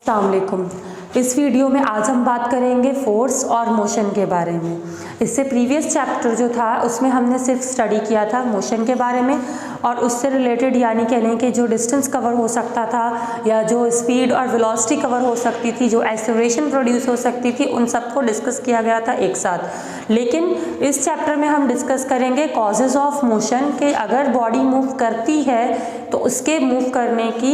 अस्सलाम वालेकुम। इस वीडियो में आज हम बात करेंगे फोर्स और मोशन के बारे में। इससे प्रीवियस चैप्टर जो था उसमें हमने सिर्फ स्टडी किया था मोशन के बारे में और उससे रिलेटेड यानी कह लें कि जो डिस्टेंस कवर हो सकता था या जो स्पीड और वेलोसिटी कवर हो सकती थी, जो एक्सेलरेशन प्रोड्यूस हो सकती थी, उन सबको डिस्कस किया गया था एक साथ। लेकिन इस चैप्टर में हम डिस्कस करेंगे कॉजेज़ ऑफ मोशन के अगर बॉडी मूव करती है तो उसके मूव करने की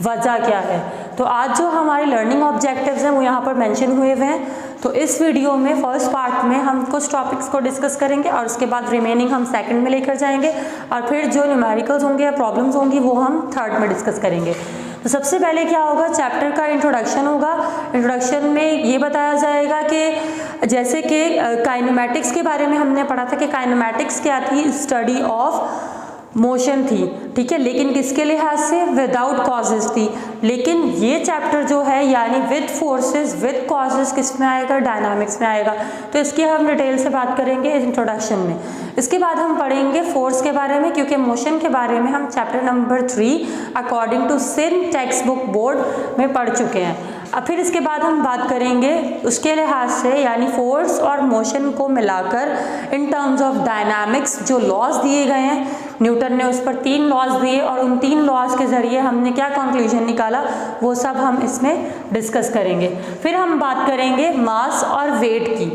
वजह क्या है। तो आज जो हमारे लर्निंग ऑब्जेक्टिव्स हैं वो यहाँ पर मेंशन हुए हुए हैं। तो इस वीडियो में फर्स्ट पार्ट में हम कुछ टॉपिक्स को डिस्कस करेंगे और उसके बाद रिमेनिंग हम सेकंड में लेकर जाएंगे और फिर जो न्यूमेरिकल्स होंगे या प्रॉब्लम्स होंगी वो हम थर्ड में डिस्कस करेंगे। तो सबसे पहले क्या होगा, चैप्टर का इंट्रोडक्शन होगा। इंट्रोडक्शन में ये बताया जाएगा कि जैसे कि काइनेमैटिक्स के बारे में हमने पढ़ा था कि काइनेमैटिक्स क्या थी, स्टडी ऑफ मोशन थी, ठीक है, लेकिन किसके लिहाज से, विदाउट कॉजेज थी। लेकिन ये चैप्टर जो है यानी विद फोर्सेस विद कॉजेज किस में आएगा, डायनामिक्स में आएगा। तो इसकी हम डिटेल से बात करेंगे इंट्रोडक्शन में। इसके बाद हम पढ़ेंगे फोर्स के बारे में, क्योंकि मोशन के बारे में हम चैप्टर नंबर 3 अकॉर्डिंग टू सिन टेक्स्ट बुक बोर्ड में पढ़ चुके हैं। अब फिर इसके बाद हम बात करेंगे उसके लिहाज से यानी फोर्स और मोशन को मिलाकर इन टर्म्स ऑफ डायनामिक्स जो लॉज दिए गए हैं, न्यूटन ने उस पर 3 लॉज दिए और उन 3 लॉज के ज़रिए हमने क्या कंक्लूजन निकाला वो सब हम इसमें डिस्कस करेंगे। फिर हम बात करेंगे मास और वेट की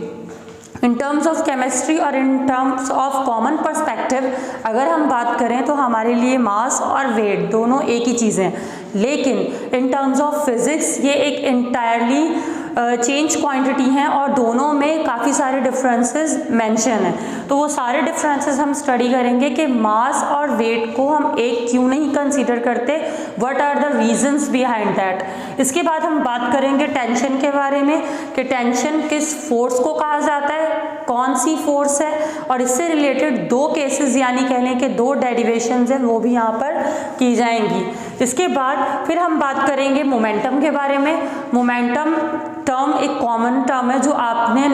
इन टर्म्स ऑफ केमिस्ट्री और in terms of common perspective. अगर हम बात करें तो हमारे लिए मास और वेट दोनों एक ही चीज़ें हैं, लेकिन इन टर्म्स ऑफ फिज़िक्स ये एक इंटायरली चेंज क्वांटिटी हैं और दोनों में काफ़ी सारे डिफरेंसेस मेंशन हैं। तो वो सारे डिफरेंसेस हम स्टडी करेंगे कि मास और वेट को हम एक क्यों नहीं कंसीडर करते, what are the reasons behind that. इसके बाद हम बात करेंगे टेंशन के बारे में कि टेंशन किस फोर्स को कहा जाता है, कौन सी फोर्स है, और इससे रिलेटेड 2 केसेस यानी कह लें कि 2 डेरिवेशंस हैं वो भी यहाँ पर की जाएंगी। इसके बाद फिर हम बात करेंगे मोमेंटम के बारे में। मोमेंटम टर्म एक कॉमन टर्म है जो आपने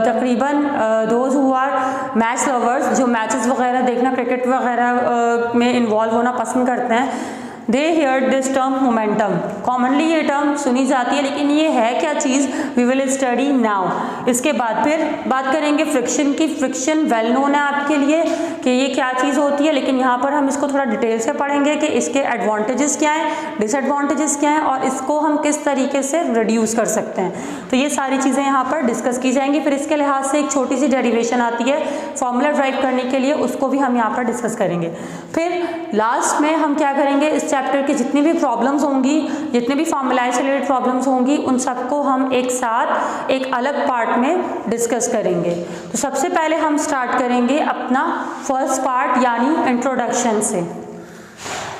तकरीबन those who are match lovers, जो मैचेस वगैरह देखना, क्रिकेट वगैरह में इन्वॉल्व होना पसंद करते हैं, they hear this term momentum. Commonly ये टर्म सुनी जाती है, लेकिन ये है क्या चीज़, वी विल स्टडी नाउ। इसके बाद फिर बात करेंगे फ्रिक्शन की। फ्रिक्शन वेल नोन है आपके लिए कि ये क्या चीज़ होती है, लेकिन यहाँ पर हम इसको थोड़ा डिटेल से पढ़ेंगे कि इसके एडवांटेजेस क्या हैं, डिसएडवांटेजेस क्या हैं और इसको हम किस तरीके से रिड्यूस कर सकते हैं। तो ये सारी चीज़ें यहाँ पर डिस्कस की जाएंगी। फिर इसके लिहाज से एक छोटी सी डेरिवेशन आती है फॉर्मूला ड्राइव करने के लिए, उसको भी हम यहाँ पर डिस्कस करेंगे। फिर लास्ट में हम क्या करेंगे, इस चैप्टर की जितनी भी प्रॉब्लम्स होंगी, जितने भी फॉर्मूलाइज से रिलेटेड प्रॉब्लम्स होंगी, उन सबको हम एक साथ एक अलग पार्ट में डिस्कस करेंगे। तो सबसे पहले हम स्टार्ट करेंगे अपना फर्स्ट पार्ट यानी इंट्रोडक्शन से।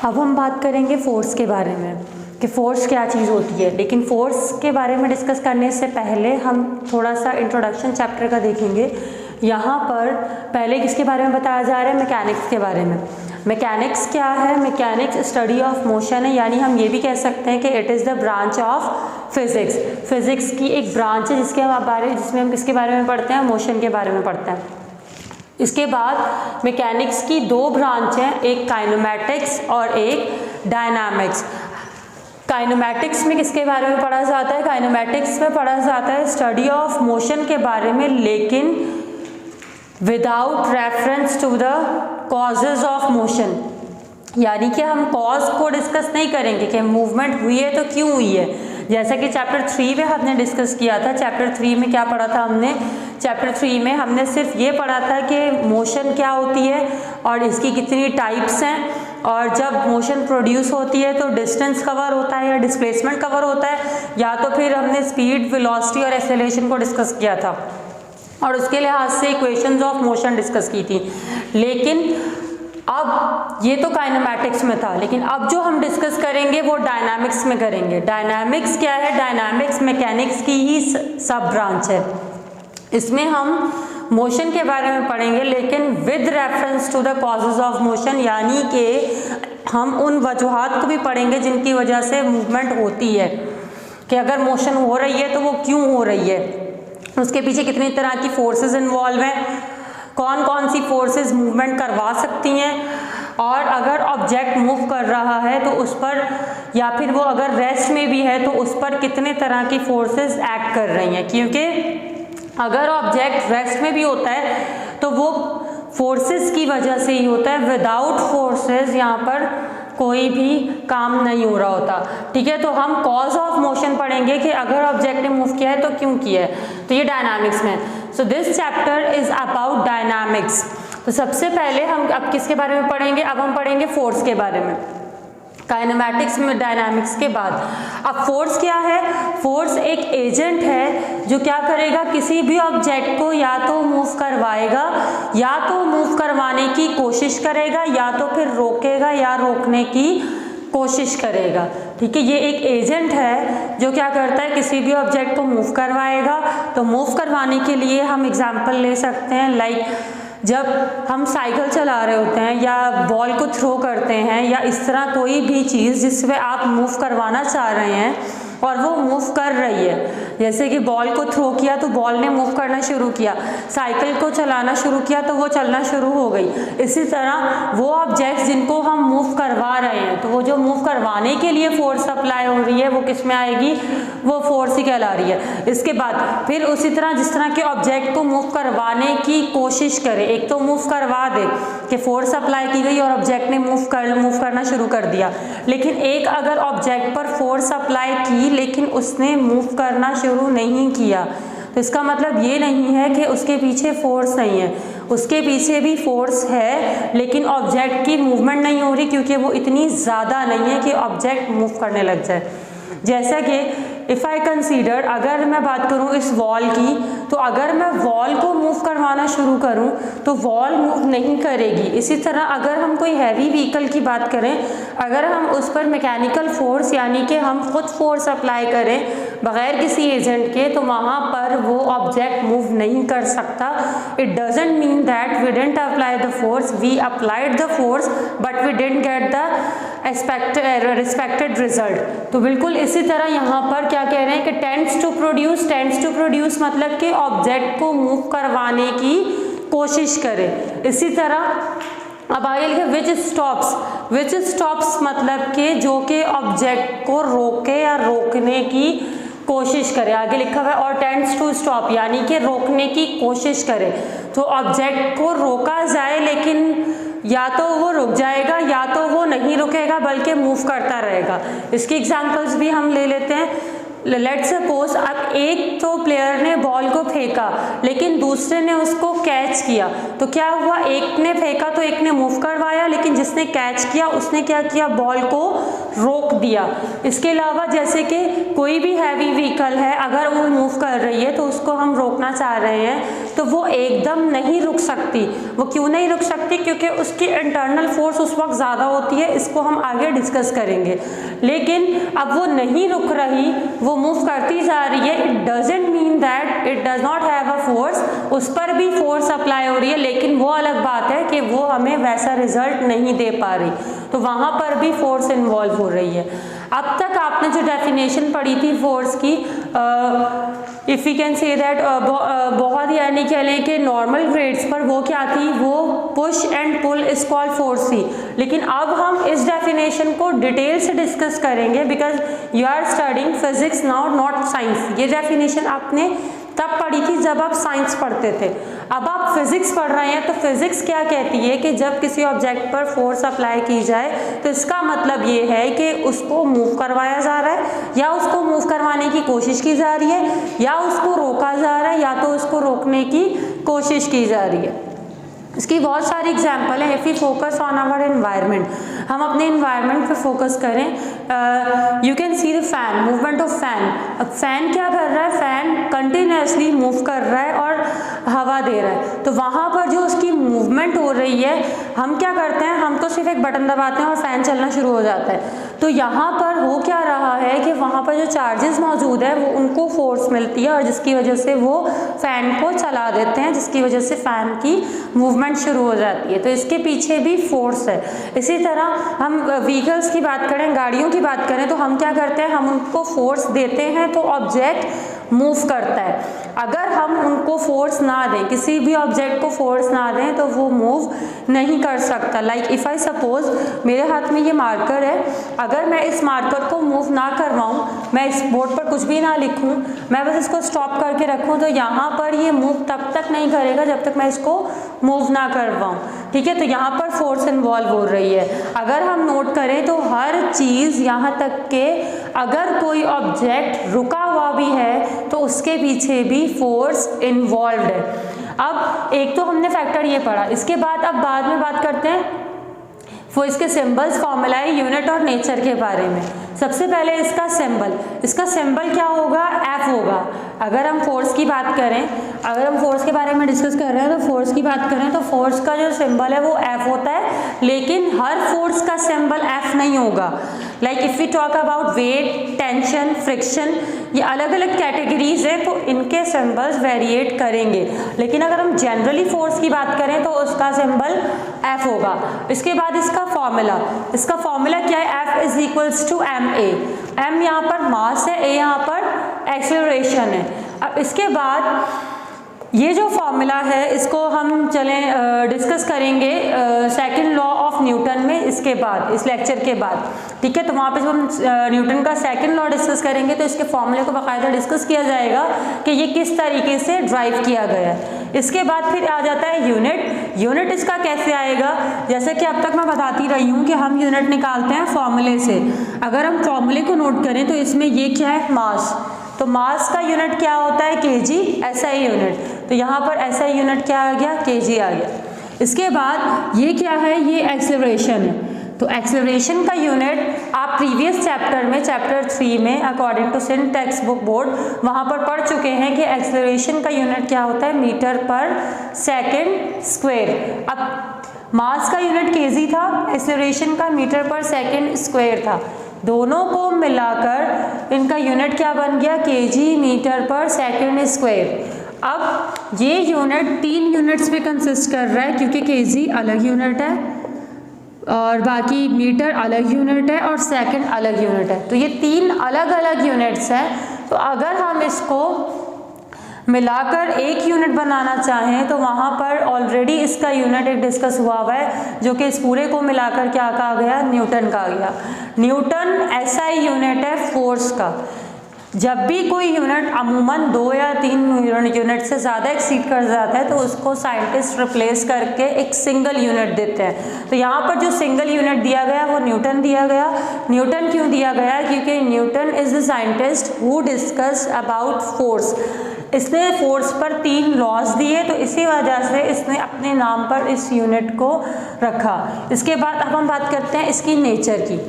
अब हम बात करेंगे फोर्स के बारे में कि फोर्स क्या चीज़ होती है। लेकिन फोर्स के बारे में डिस्कस करने से पहले हम थोड़ा सा इंट्रोडक्शन चैप्टर का देखेंगे। यहाँ पर पहले किसके बारे में बताया जा रहा है, मैकेनिक्स के बारे में। मैकेनिक्स क्या है, मैकेनिक्स स्टडी ऑफ मोशन है, यानी हम ये भी कह सकते हैं कि it is the branch of physics. Physics की एक ब्रांच है जिसमें हम किसके बारे में पढ़ते हैं, मोशन के बारे में पढ़ते हैं। इसके बाद मैकेनिक्स की 2 ब्रांच हैं, एक काइनेमैटिक्स और एक डायनामिक्स। काइनेमैटिक्स में किसके बारे में पढ़ा जाता है, काइनेमैटिक्स में पढ़ा जाता है स्टडी ऑफ मोशन के बारे में, लेकिन without reference to the causes of motion. यानी कि हम कॉज को डिस्कस नहीं करेंगे कि मूवमेंट हुई है तो क्यों हुई है, जैसा कि चैप्टर 3 में हमने डिस्कस किया था। चैप्टर 3 में क्या पढ़ा था हमने, चैप्टर 3 में हमने सिर्फ ये पढ़ा था कि मोशन क्या होती है और इसकी कितनी टाइप्स हैं, और जब मोशन प्रोड्यूस होती है तो डिस्टेंस कवर होता है या डिस्प्लेसमेंट कवर होता है, या तो फिर हमने स्पीड, वेलोसिटी और एक्सेलरेशन को डिस्कस किया था और उसके लिहाज से इक्वेशंस ऑफ मोशन डिस्कस की थी। लेकिन अब ये तो काइनेमैटिक्स में था, लेकिन अब जो हम डिस्कस करेंगे वो डायनामिक्स में करेंगे। डायनामिक्स क्या है, डायनामिक्स मैकेनिक्स की ही सब ब्रांच है। इसमें हम मोशन के बारे में पढ़ेंगे, लेकिन with reference to the causes of motion, यानी कि हम उन वजूहात को भी पढ़ेंगे जिनकी वजह से मूवमेंट होती है, कि अगर मोशन हो रही है तो वो क्यों हो रही है, उसके पीछे कितनी तरह की फोर्सेस इन्वॉल्व हैं, कौन कौन सी फोर्सेस मूवमेंट करवा सकती हैं, और अगर ऑब्जेक्ट मूव कर रहा है तो उस पर, या फिर वो अगर रेस्ट में भी है तो उस पर कितने तरह की फोर्सेस एक्ट कर रही हैं। क्योंकि अगर ऑब्जेक्ट रेस्ट में भी होता है तो वो फोर्सेस की वजह से ही होता है, विदाउट फोर्सेस यहाँ पर कोई भी काम नहीं हो रहा होता। ठीक है, तो हम कॉज ऑफ मोशन पढ़ेंगे कि अगर ऑब्जेक्ट ने मूव किया है तो क्यों किया है, तो ये डायनामिक्स में। So this chapter is about dynamics. तो सबसे पहले हम अब किसके बारे में पढ़ेंगे, अब हम पढ़ेंगे फोर्स के बारे में, काइनेमैटिक्स में डायनामिक्स के बाद। अब फोर्स क्या है, फोर्स एक एजेंट है जो क्या करेगा, किसी भी ऑब्जेक्ट को या तो मूव करवाएगा, या तो मूव करवाने की कोशिश करेगा, या तो फिर रोकेगा या रोकने की कोशिश करेगा। ठीक है, ये एक एजेंट है जो क्या करता है, किसी भी ऑब्जेक्ट को मूव करवाएगा। तो मूव करवाने के लिए हम एग्जाम्पल ले सकते हैं, लाइक जब हम साइकिल चला रहे होते हैं या बॉल को थ्रो करते हैं, या इस तरह कोई भी चीज़ जिसमें आप मूव करवाना चाह रहे हैं और वो मूव कर रही है, जैसे कि बॉल को थ्रो किया तो बॉल ने मूव करना शुरू किया, साइकिल को चलाना शुरू किया तो वो चलना शुरू हो गई। इसी तरह वो ऑब्जेक्ट्स जिनको हम मूव करवा रहे हैं, तो वो जो मूव करवाने के लिए फोर्स अप्लाई हो रही है वो किस में आएगी, वो फोर्स ही कहला रही है। इसके बाद फिर उसी तरह जिस तरह के ऑब्जेक्ट को मूव करवाने की कोशिश करे, एक तो मूव करवा दे कि फोर्स अप्लाई की गई और ऑब्जेक्ट ने मूव करना शुरू कर दिया, लेकिन एक अगर ऑब्जेक्ट पर फोर्स अप्लाई की लेकिन उसने मूव करना शुरू नहीं किया, तो इसका मतलब ये नहीं है कि उसके पीछे फोर्स नहीं है, उसके पीछे भी फोर्स है, लेकिन ऑब्जेक्ट की मूवमेंट नहीं हो रही क्योंकि वो इतनी ज़्यादा नहीं है कि ऑब्जेक्ट मूव करने लग जाए। जैसा कि इफ़ आई कंसीडर, अगर मैं बात करूं इस वॉल की, तो अगर मैं वॉल को मूव करवाना शुरू करूं तो वॉल मूव नहीं करेगी। इसी तरह अगर हम कोई हैवी व्हीकल की बात करें, अगर हम उस पर मैकेनिकल फोर्स यानी कि हम खुद फोर्स अप्लाई करें बगैर किसी एजेंट के, तो वहाँ पर वो ऑब्जेक्ट मूव नहीं कर सकता। It doesn't mean that we didn't apply the force, we applied the force but we didn't get the respected result. तो बिल्कुल इसी तरह यहाँ पर क्या कह रहे हैं कि टेंड्स टू प्रोड्यूस मतलब कि ऑब्जेक्ट को मूव करवाने की कोशिश करे। इसी तरह अब आगे लिखे विच स्टॉप्स मतलब कि जो कि ऑब्जेक्ट को रोके या रोकने की कोशिश करे, आगे लिखा हुआ है, और टेंड्स टू स्टॉप यानी कि रोकने की कोशिश करे। तो ऑब्जेक्ट को रोका जाए लेकिन या तो वो रुक जाएगा या तो वो नहीं रुकेगा बल्कि मूव करता रहेगा। इसकी एग्जांपल्स भी हम ले लेते हैं। लेट्स सपोज अब एक तो प्लेयर ने बॉल को फेंका लेकिन दूसरे ने उसको कैच किया, तो क्या हुआ, एक ने फेंका तो एक ने मूव करवाया, लेकिन जिसने कैच किया उसने क्या किया, बॉल को रोक दिया। इसके अलावा जैसे कि कोई भी हैवी व्हीकल है, अगर वो मूव कर रही है तो उसको हम रोकना चाह रहे हैं तो वो एकदम नहीं रुक सकती। वो क्यों नहीं रुक सकती, क्योंकि उसकी इंटरनल फोर्स उस वक्त ज़्यादा होती है, इसको हम आगे डिस्कस करेंगे। लेकिन अब वो नहीं रुक रही, वो मूव करती जा रही है, it doesn't mean that it does not have a force, उस पर भी फोर्स अप्लाई हो रही है, लेकिन वो अलग बात है कि वो हमें वैसा रिजल्ट नहीं दे पा रही, तो वहाँ पर भी फोर्स इन्वॉल्व हो रही है। अब तक आपने जो डेफिनेशन पढ़ी थी फोर्स की, if you can say that, बहुत यानी कह लें कि नॉर्मल ग्रेड्स पर वो क्या थी, वो push and pull is called force थी। लेकिन अब हम इस डेफिनेशन को डिटेल से डिस्कस करेंगे because you are studying physics now not science. ये डेफिनेशन आपने तब पढ़ी थी जब आप साइंस पढ़ते थे, अब आप फिजिक्स पढ़ रहे हैं। तो फिजिक्स क्या कहती है कि जब किसी ऑब्जेक्ट पर फोर्स अप्लाई की जाए तो इसका मतलब ये है कि उसको मूव करवाया जा रहा है, या उसको मूव करवाने की कोशिश की जा रही है, या उसको रोका जा रहा है, या तो उसको रोकने की कोशिश की जा रही है। इसकी बहुत सारी एग्जाम्पल है। If you focus on our environment, हम अपने एनवायरनमेंट पे फोकस करें, you can see the fan, movement of fan. अब फैन क्या कर रहा है, फैन कंटिन्यूसली मूव कर रहा है और हवा दे रहा है, तो वहाँ पर जो उसकी मूवमेंट हो रही है, हम क्या करते हैं, हम तो सिर्फ एक बटन दबाते हैं और फैन चलना शुरू हो जाता है। तो यहाँ पर हो क्या रहा है कि वहाँ पर जो चार्जेस मौजूद है वो उनको फोर्स मिलती है और जिसकी वजह से वो फैन को चला देते हैं, जिसकी वजह से फैन की मूवमेंट शुरू हो जाती है। तो इसके पीछे भी फोर्स है। इसी तरह हम व्हीकल्स की बात करें, गाड़ियों की बात करें, तो हम क्या करते हैं, हम उनको फोर्स देते हैं तो ऑब्जेक्ट मूव करता है। अगर हम उनको फोर्स ना दें, किसी भी ऑब्जेक्ट को फोर्स ना दें तो वो मूव नहीं कर सकता। लाइक इफ़ आई सपोज मेरे हाथ में ये मार्कर है, अगर मैं इस मार्कर को मूव ना करवाऊँ, मैं इस बोर्ड पर कुछ भी ना लिखूँ, मैं बस इसको स्टॉप करके रखूँ, तो यहाँ पर ये मूव तब तक नहीं करेगा जब तक मैं इसको मूव ना करवाऊँ। ठीक है, तो यहाँ पर फोर्स इन्वॉल्व हो रही है। अगर हम नोट करें तो हर चीज़, यहाँ तक के अगर कोई ऑब्जेक्ट रुका हुआ भी है तो उसके पीछे भी फोर्स इन्वॉल्व है। अब एक तो हमने फैक्टर ये पढ़ा, इसके बाद अब बाद में बात करते हैं वो इसके सिंबल्स, फॉर्मूलाए, यूनिट और नेचर के बारे में। सबसे पहले इसका सिंबल क्या होगा? F होगा। अगर हम फोर्स की बात करें, अगर हम फोर्स के बारे में डिस्कस कर रहे हैं तो फोर्स की बात करें तो फोर्स का जो सिंबल है वो F होता है, लेकिन हर फोर्स का सिंबल F नहीं होगा। Like if we talk about weight, tension, friction, ये अलग अलग कैटेगरीज हैं तो इनके सिंबल्स वेरिएट करेंगे, लेकिन अगर हम जनरली फोर्स की बात करें तो उसका सिंबल F होगा। इसके बाद इसका फॉर्मूला क्या है? F is equals to ma। m यहाँ पर मास है, a यहाँ पर एक्सेलरेशन है। अब इसके बाद ये जो फॉर्मूला है इसको हम चलें डिस्कस करेंगे सेकंड लॉ ऑफ न्यूटन में, इसके बाद, इस लेक्चर के बाद। ठीक है, तो वहाँ पे जब हम न्यूटन का सेकंड लॉ डिस्कस करेंगे तो इसके फॉर्मूले को बाकायदा डिस्कस किया जाएगा कि ये किस तरीके से ड्राइव किया गया है। इसके बाद फिर आ जाता है यूनिट इसका कैसे आएगा? जैसे कि अब तक मैं बताती रही हूँ कि हम यूनिट निकालते हैं फॉर्मूले से। अगर हम फॉर्मूले को नोट करें तो इसमें ये क्या है? मास। तो मास का यूनिट क्या होता है? kg। SI यूनिट, तो यहाँ पर SI यूनिट क्या आ गया? kg आ गया। इसके बाद ये क्या है? ये एक्सेलरेशन है। तो एक्सेलरेशन का यूनिट आप प्रीवियस चैप्टर में, चैप्टर 3 में, according to state textbook board, वहाँ पर पढ़ चुके हैं कि एक्सेलरेशन का यूनिट क्या होता है? मीटर पर सेकेंड स्क्वायर। अब मास का यूनिट kg था, एक्सेलरेशन का मीटर पर सेकेंड स्क्वायर था, दोनों को मिलाकर इनका यूनिट क्या बन गया? kg मीटर पर सेकेंड स्क्वायर। अब ये यूनिट 3 यूनिट्स पे कंसिस्ट कर रहा है, क्योंकि kg अलग यूनिट है और बाकी मीटर अलग यूनिट है और सेकंड अलग यूनिट है। तो ये 3 अलग अलग यूनिट्स हैं। तो अगर हम इसको मिलाकर एक यूनिट बनाना चाहें तो वहाँ पर ऑलरेडी इसका यूनिट एक डिस्कस हुआ है, जो कि इस पूरे को मिलाकर क्या कहा गया? न्यूटन कहा गया। न्यूटन SI यूनिट है फोर्स का। जब भी कोई यूनिट अमूमन 2 या 3 यूनिट से ज़्यादा एक्सीड कर जाता है तो उसको साइंटिस्ट रिप्लेस करके एक सिंगल यूनिट देते हैं। तो यहाँ पर जो सिंगल यूनिट दिया गया वो न्यूटन दिया गया। न्यूटन क्यों दिया गया? क्योंकि Newton is the scientist who discuss about force. इसने फोर्स पर 3 लॉज दिए, तो इसी वजह से इसने अपने नाम पर इस यूनिट को रखा। इसके बाद अब हम बात करते हैं इसकी नेचर की।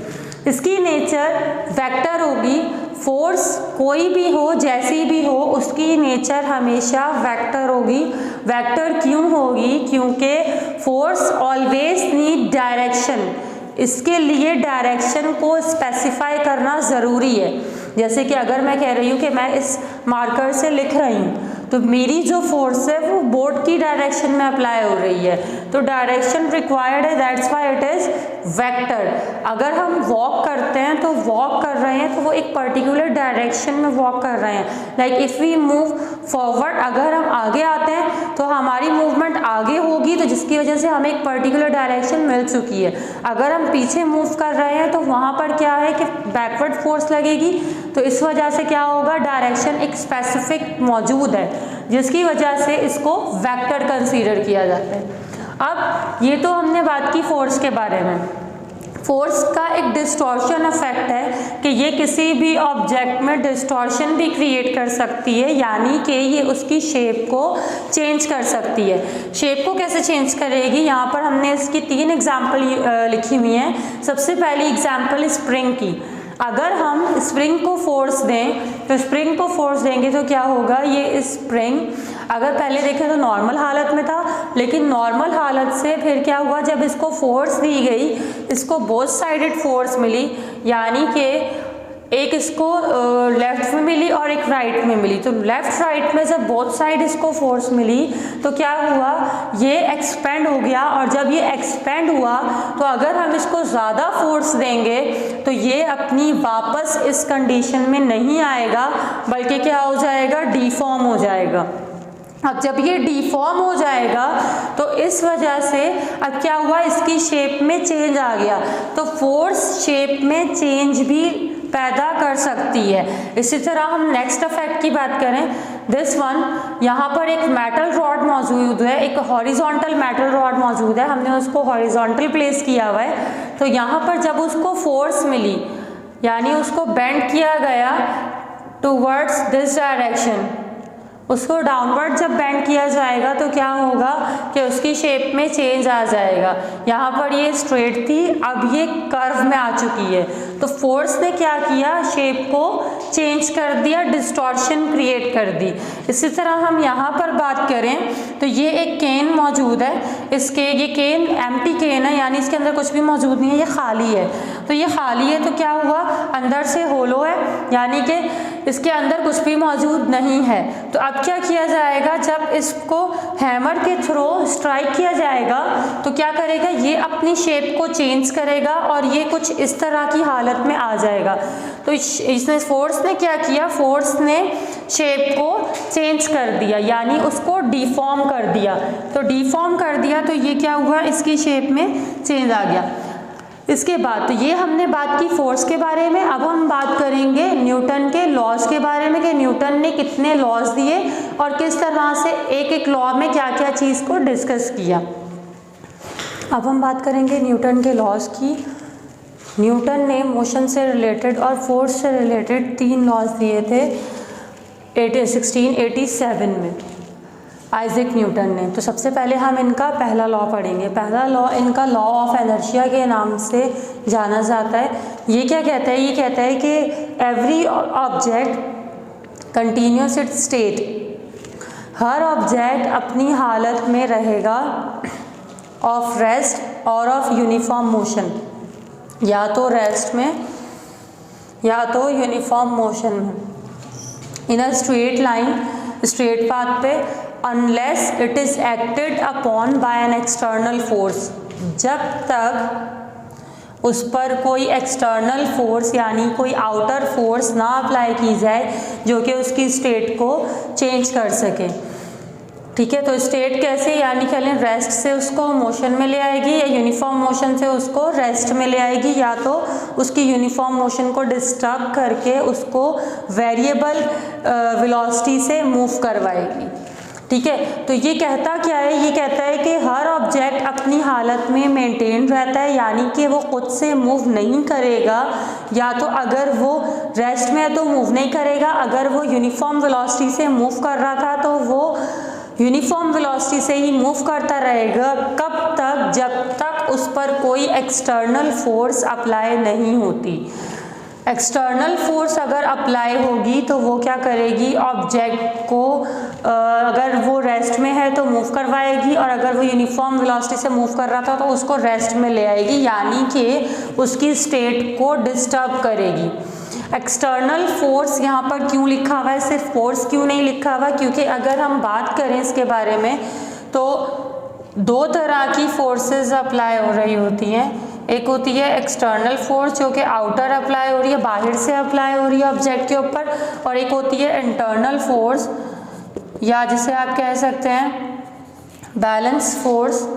इसकी नेचर वेक्टर होगी। फोर्स कोई भी हो, जैसी भी हो, उसकी नेचर हमेशा वेक्टर होगी। वेक्टर क्यों होगी? क्योंकि फोर्स ऑलवेज नीड डायरेक्शन। इसके लिए डायरेक्शन को स्पेसिफाई करना ज़रूरी है। जैसे कि अगर मैं कह रही हूँ कि मैं इस मार्कर से लिख रही हूँ तो मेरी जो फोर्स है वो बोर्ड की डायरेक्शन में अप्लाई हो रही है, तो डायरेक्शन रिक्वायर्ड है, that's why it is vector. अगर हम वॉक करते हैं तो वॉक कर रहे हैं तो वो एक पर्टिकुलर डायरेक्शन में वॉक कर रहे हैं। Like if we move forward, अगर हम आगे आते हैं तो हमारी मूवमेंट आगे होगी, तो जिसकी वजह से हमें एक पर्टिकुलर डायरेक्शन मिल चुकी है। अगर हम पीछे मूव कर रहे हैं तो वहाँ पर क्या है कि बैकवर्ड फोर्स लगेगी, तो इस वजह से क्या होगा? डायरेक्शन एक स्पेसिफिक मौजूद है, जिसकी वजह से इसको वेक्टर कंसीडर किया जाता है। अब ये तो हमने बात की फोर्स के बारे में। फोर्स का एक डिस्टॉर्शन इफेक्ट है कि ये किसी भी ऑब्जेक्ट में डिस्टॉर्शन भी क्रिएट कर सकती है, यानी कि ये उसकी शेप को चेंज कर सकती है। शेप को कैसे चेंज करेगी? यहाँ पर हमने इसकी 3 एग्जाम्पल लिखी हुई हैं। सबसे पहली एग्जाम्पल स्प्रिंग की। अगर हम स्प्रिंग को फोर्स दें तो स्प्रिंग को फोर्स देंगे तो क्या होगा? ये स्प्रिंग अगर पहले देखें तो नॉर्मल हालत में था, लेकिन नॉर्मल हालत से फिर क्या हुआ? जब इसको फोर्स दी गई, इसको बोथ साइडेड फोर्स मिली, यानी कि एक इसको लेफ्ट में मिली और एक राइट में मिली। तो लेफ्ट राइट में जब बोथ साइड इसको फोर्स मिली तो क्या हुआ, ये एक्सपेंड हो गया। और जब ये एक्सपेंड हुआ तो अगर हम इसको ज़्यादा फोर्स देंगे तो ये अपनी वापस इस कंडीशन में नहीं आएगा, बल्कि क्या हो जाएगा, डीफॉर्म हो जाएगा। अब जब ये डीफॉर्म हो जाएगा तो इस वजह से अब क्या हुआ, इसकी शेप में चेंज आ गया। तो फोर्स शेप में चेंज भी पैदा कर सकती है। इसी तरह हम नेक्स्ट इफेक्ट की बात करें, दिस वन, यहाँ पर एक मेटल रॉड मौजूद है, एक हॉरिजॉन्टल मेटल रॉड मौजूद है, हमने उसको हॉरिजॉन्टल प्लेस किया हुआ है। तो यहाँ पर जब उसको फोर्स मिली, यानी उसको बेंड किया गया टूवर्ड्स दिस डायरेक्शन, उसको डाउनवर्ड जब बेंड किया जाएगा तो क्या होगा कि उसकी शेप में चेंज आ जाएगा। यहाँ पर ये स्ट्रेट थी, अब ये कर्व में आ चुकी है। तो फोर्स ने क्या किया, शेप को चेंज कर दिया, डिस्टॉर्शन क्रिएट कर दी। इसी तरह हम यहाँ पर बात करें तो ये एक केन मौजूद है, ये केन एम्प्टी केन है, यानी इसके अंदर कुछ भी मौजूद नहीं है, ये खाली है। तो ये खाली है तो क्या हुआ, अंदर से होलो है, यानी कि इसके अंदर कुछ भी मौजूद नहीं है। तो अब क्या किया जाएगा, जब इसको हैमर के थ्रू स्ट्राइक किया जाएगा तो क्या करेगा, ये अपनी शेप को चेंज करेगा और ये कुछ इस तरह की हालत में आ जाएगा। तो इसने फोर्स ने क्या किया, फोर्स ने शेप को चेंज कर दिया, यानी उसको डिफॉर्म कर दिया। तो डिफॉर्म कर दिया तो ये क्या हुआ, इसकी शेप में चेंज आ गया। इसके बाद तो ये हमने बात की फोर्स के बारे में। अब हम बात करेंगे न्यूटन के लॉज के बारे में कि न्यूटन ने कितने लॉज दिए और किस तरह से एक एक लॉ में क्या क्या चीज़ को डिस्कस किया। अब हम बात करेंगे न्यूटन के लॉज की। न्यूटन ने मोशन से रिलेटेड और फोर्स से रिलेटेड 3 लॉज दिए थे 1687 में आइजैक न्यूटन ने। तो सबसे पहले हम इनका पहला लॉ पढ़ेंगे। पहला लॉ इनका लॉ ऑफ इनर्शिया के नाम से जाना जाता है। ये क्या कहता है, ये कहता है कि every object continues its state, हर ऑब्जेक्ट अपनी हालत में रहेगा ऑफ रेस्ट और ऑफ यूनिफॉर्म मोशन, या तो रेस्ट में या तो यूनिफॉर्म मोशन में, in a straight line, straight path पे, unless it is acted upon by an external force, जब तक उस पर कोई एक्सटर्नल फोर्स यानी कोई आउटर फोर्स ना अप्लाई की जाए जो कि उसकी स्टेट को चेंज कर सके। ठीक है, तो स्टेट कैसे, यानी कहें रेस्ट से उसको मोशन में ले आएगी या यूनिफॉर्म मोशन से उसको रेस्ट में ले आएगी, या तो उसकी यूनिफॉर्म मोशन को डिस्टर्ब करके उसको वेरिएबल वेलोसिटी से मूव करवाएगी। ठीक है, तो ये कहता क्या है, ये कहता है कि हर ऑब्जेक्ट अपनी हालत में मेंटेन रहता है, यानी कि वो खुद से मूव नहीं करेगा, या तो अगर वो रेस्ट में है तो मूव नहीं करेगा, अगर वो यूनिफॉर्म वेलोसिटी से मूव कर रहा था तो वो यूनिफॉर्म वेलोसिटी से ही मूव करता रहेगा। कब तक, जब तक उस पर कोई एक्सटर्नल फोर्स अप्लाई नहीं होती। एक्सटर्नल फोर्स अगर अप्लाई होगी तो वो क्या करेगी, ऑब्जेक्ट को अगर वो रेस्ट में है तो मूव करवाएगी, और अगर वो यूनिफॉर्म वेलोसिटी से मूव कर रहा था तो उसको रेस्ट में ले आएगी, यानी कि उसकी स्टेट को डिस्टर्ब करेगी। एक्सटर्नल फोर्स यहाँ पर क्यों लिखा हुआ है, सिर्फ फोर्स क्यों नहीं लिखा हुआ, क्योंकि अगर हम बात करें इसके बारे में तो 2 तरह की फोर्सेस अप्लाई हो रही होती हैं। एक होती है एक्सटर्नल फोर्स जो कि आउटर अप्लाई हो रही है, बाहर से अप्लाई हो रही है ऑब्जेक्ट के ऊपर, और एक होती है इंटरनल फोर्स, या जिसे आप कह सकते हैं बैलेंस फोर्स।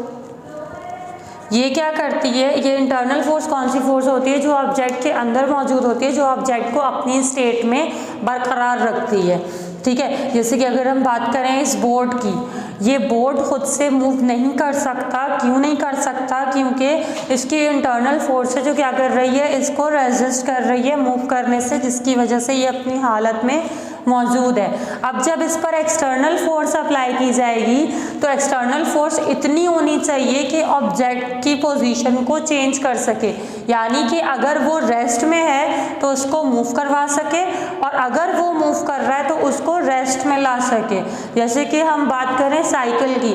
ये क्या करती है, ये इंटरनल फोर्स कौन सी फोर्स होती है, जो ऑब्जेक्ट के अंदर मौजूद होती है, जो ऑब्जेक्ट को अपनी स्टेट में बरकरार रखती है। ठीक है, जैसे कि अगर हम बात करें इस बोर्ड की, ये बोर्ड खुद से मूव नहीं कर सकता। क्यों नहीं कर सकता, क्योंकि इसकी इंटरनल फोर्स है जो क्या कर रही है, इसको रेजिस्ट कर रही है मूव करने से, जिसकी वजह से ये अपनी हालत में मौजूद है। अब जब इस पर एक्सटर्नल फोर्स अप्लाई की जाएगी तो एक्सटर्नल फोर्स इतनी होनी चाहिए कि ऑब्जेक्ट की पोजीशन को चेंज कर सके, यानी कि अगर वो रेस्ट में है तो उसको मूव करवा सके, और अगर वो मूव कर रहा है तो उसको रेस्ट में ला सके। जैसे कि हम बात करें साइकिल की,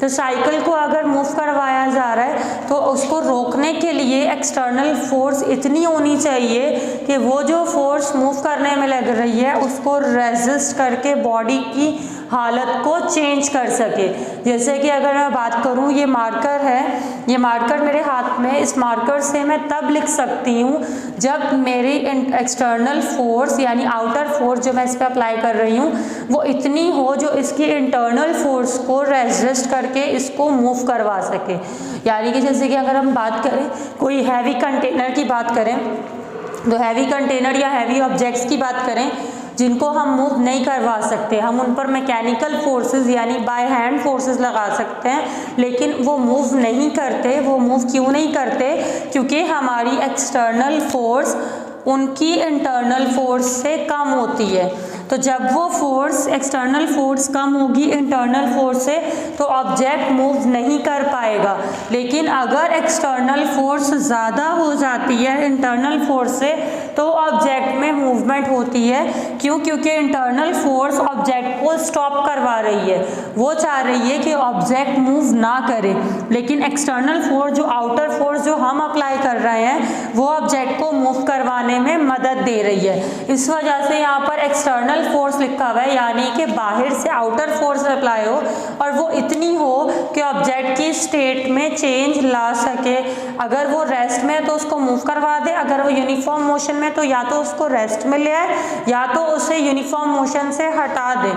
तो साइकिल को अगर मूव करवाया जा रहा है तो उसको रोकने के लिए एक्सटर्नल फोर्स इतनी होनी चाहिए कि वो जो फोर्स मूव करने में लग रही है उसको रेजिस्ट करके बॉडी की हालत को चेंज कर सके। जैसे कि अगर मैं बात करूं, ये मार्कर है, ये मार्कर मेरे हाथ में, इस मार्कर से मैं तब लिख सकती हूं जब मेरी एक्सटर्नल फोर्स यानी आउटर फोर्स जो मैं इस पर अप्लाई कर रही हूं वो इतनी हो जो इसकी इंटरनल फोर्स को रेजिस्ट करके इसको मूव करवा सके। यानी कि जैसे कि अगर हम बात करें कोई हैवी कंटेनर की बात करें, तो हैवी कंटेनर या हैवी ऑब्जेक्ट्स की बात करें जिनको हम मूव नहीं करवा सकते, हम उन पर मैकेनिकल फोर्सेस यानी बाय हैंड फोर्सेस लगा सकते हैं, लेकिन वो मूव नहीं करते। वो मूव क्यों नहीं करते? क्योंकि हमारी एक्सटर्नल फोर्स उनकी इंटरनल फोर्स से कम होती है। तो जब वो फोर्स एक्सटर्नल फोर्स कम होगी इंटरनल फोर्स से तो ऑब्जेक्ट मूव नहीं कर पाएगा। लेकिन अगर एक्सटर्नल फोर्स ज़्यादा हो जाती है इंटरनल फोर्स से तो ऑब्जेक्ट में मूवमेंट होती है। क्यों? क्योंकि इंटरनल फोर्स ऑब्जेक्ट को स्टॉप करवा रही है, वो चाह रही है कि ऑब्जेक्ट मूव ना करे। लेकिन एक्सटर्नल फोर्स जो आउटर फोर्स जो हम अप्लाई कर रहे हैं वो ऑब्जेक्ट को मूव करवाने में मदद दे रही है। इस वजह से यहाँ पर एक्सटर्नल फोर्स लिखा हुआ है, यानी कि बाहर से आउटर फोर्स अप्लाई हो और वो इतनी हो कि ऑब्जेक्ट की स्टेट में चेंज ला सके। अगर वो रेस्ट में है तो उसको मूव करवा दे, अगर वो यूनिफॉर्म मोशन में तो या तो उसको रेस्ट में ले आए या तो उसे यूनिफॉर्म मोशन से हटा दे।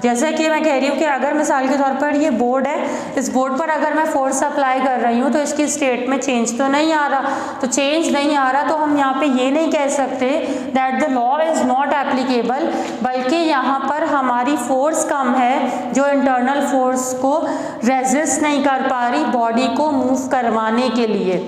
जैसे कि मैं कह रही हूँ कि अगर मिसाल के तौर पर ये बोर्ड है, इस बोर्ड पर अगर मैं फोर्स अप्लाई कर रही हूँ तो इसकी स्टेट में चेंज तो नहीं आ रहा, तो चेंज नहीं आ रहा तो हम यहाँ पे ये नहीं कह सकते that the law is not applicable, बल्कि यहाँ पर हमारी फोर्स कम है जो इंटरनल फोर्स को रेजिस्ट नहीं कर पा रही बॉडी को मूव करवाने के लिए।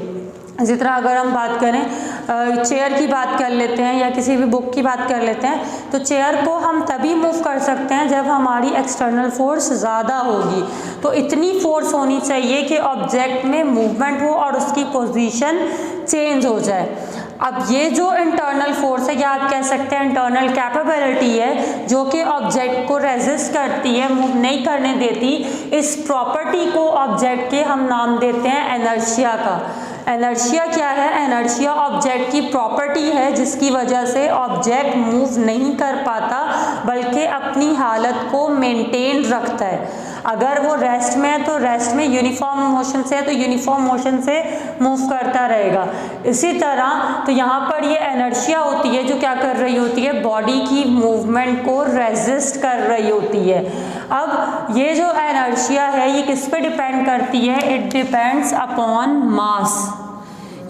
इसी तरह अगर हम बात करें चेयर की बात कर लेते हैं या किसी भी बुक की बात कर लेते हैं, तो चेयर को हम तभी मूव कर सकते हैं जब हमारी एक्सटर्नल फोर्स ज़्यादा होगी। तो इतनी फोर्स होनी चाहिए कि ऑब्जेक्ट में मूवमेंट हो और उसकी पोजीशन चेंज हो जाए। अब ये जो इंटरनल फोर्स है या आप कह सकते हैं इंटरनल कैपेबिलिटी है जो कि ऑब्जेक्ट को रेजिस्ट करती है, मूव नहीं करने देती, इस प्रॉपर्टी को ऑब्जेक्ट के हम नाम देते हैं इनर्शिया का। इनर्शिया क्या है? इनर्शिया ऑब्जेक्ट की प्रॉपर्टी है जिसकी वजह से ऑब्जेक्ट मूव नहीं कर पाता बल्कि अपनी हालत को मेंटेन रखता है। अगर वो रेस्ट में है तो रेस्ट में, यूनिफॉर्म मोशन से है तो यूनिफॉर्म मोशन से मूव करता रहेगा। इसी तरह तो यहाँ पर ये इनर्शिया होती है जो क्या कर रही होती है? बॉडी की मूवमेंट को रेजिस्ट कर रही होती है। अब ये जो इनर्शिया है ये किस पे डिपेंड करती है? It depends upon mass.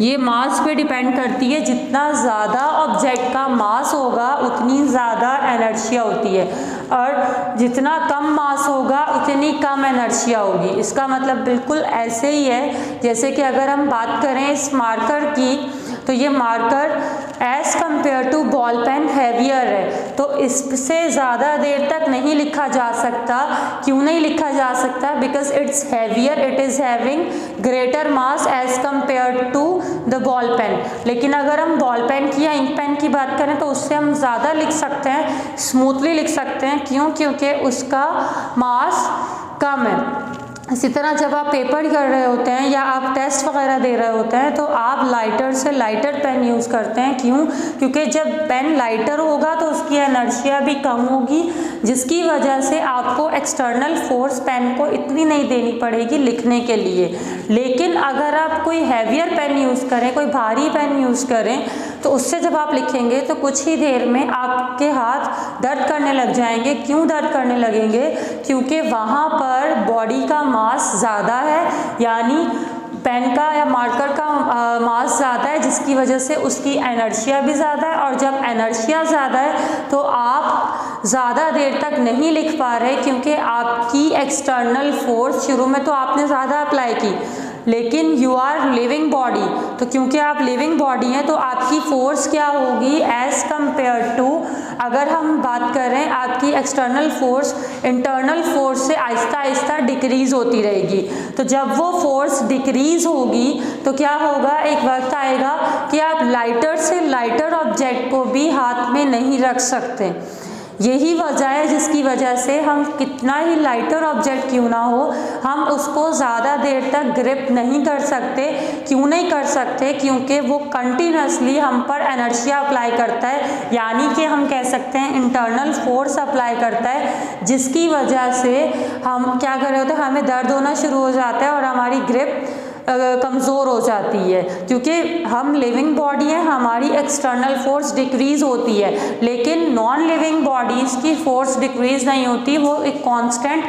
ये मास पे डिपेंड करती है, जितना ज़्यादा ऑब्जेक्ट का मास होगा उतनी ज़्यादा इनर्शिया होती है और जितना कम मास होगा उतनी कम इनर्शिया होगी। इसका मतलब बिल्कुल ऐसे ही है जैसे कि अगर हम बात करें इस मार्कर की, तो ये marker as compare to ball pen heavier है, तो इससे ज़्यादा देर तक नहीं लिखा जा सकता। क्यों नहीं लिखा जा सकता? Because it's heavier, it is having greater mass as compare to the ball pen. लेकिन अगर हम बॉल पेन की या इंक पेन की बात करें तो उससे हम ज़्यादा लिख सकते हैं, स्मूथली लिख सकते हैं। क्यों? क्योंकि उसका मास कम है। इसी तरह जब आप पेपर कर रहे होते हैं या आप टेस्ट वगैरह दे रहे होते हैं तो आप लाइटर से लाइटर पेन यूज़ करते हैं। क्यों? क्योंकि जब पेन लाइटर होगा तो उसकी इनर्शिया भी कम होगी, जिसकी वजह से आपको एक्सटर्नल फोर्स पेन को इतनी नहीं देनी पड़ेगी लिखने के लिए। लेकिन अगर आप कोई हैवियर पेन यूज़ करें, कोई भारी पेन यूज़ करें, तो उससे जब आप लिखेंगे तो कुछ ही देर में आपके हाथ दर्द करने लग जाएंगे। क्यों दर्द करने लगेंगे? क्योंकि वहाँ पर बॉडी का मास ज़्यादा है, यानी पेन का या मार्कर का मास ज़्यादा है, जिसकी वजह से उसकी इनर्शिया भी ज़्यादा है। और जब इनर्शिया ज़्यादा है तो आप ज़्यादा देर तक नहीं लिख पा रहे, क्योंकि आपकी एक्सटर्नल फोर्स शुरू में तो आपने ज़्यादा अप्लाई की, लेकिन यू आर लिविंग बॉडी, तो क्योंकि आप लिविंग बॉडी हैं तो आपकी फोर्स क्या होगी एज़ कम्पेयर टू, अगर हम बात करें आपकी एक्सटर्नल फोर्स इंटरनल फोर्स से आहिस्ता आहिस्ता डिक्रीज़ होती रहेगी। तो जब वो फोर्स डिक्रीज़ होगी तो क्या होगा? एक वक्त आएगा कि आप लाइटर से लाइटर ऑब्जेक्ट को भी हाथ में नहीं रख सकते। यही वजह है जिसकी वजह से हम कितना ही लाइटर ऑब्जेक्ट क्यों ना हो, हम उसको ज़्यादा देर तक ग्रिप नहीं कर सकते। क्यों नहीं कर सकते? क्योंकि वो कंटिन्यूसली हम पर एनर्शिया अप्लाई करता है, यानी कि हम कह सकते हैं इंटरनल फोर्स अप्लाई करता है, जिसकी वजह से हम क्या कर रहे होते हैं, हमें दर्द होना शुरू हो जाता है और हमारी ग्रिप कमज़ोर हो जाती है। क्योंकि हम लिविंग बॉडी है, हमारी एक्सटर्नल फोर्स डिक्रीज़ होती है, लेकिन नॉन लिविंग बॉडीज़ की फोर्स डिक्रीज़ नहीं होती, वो एक कांस्टेंट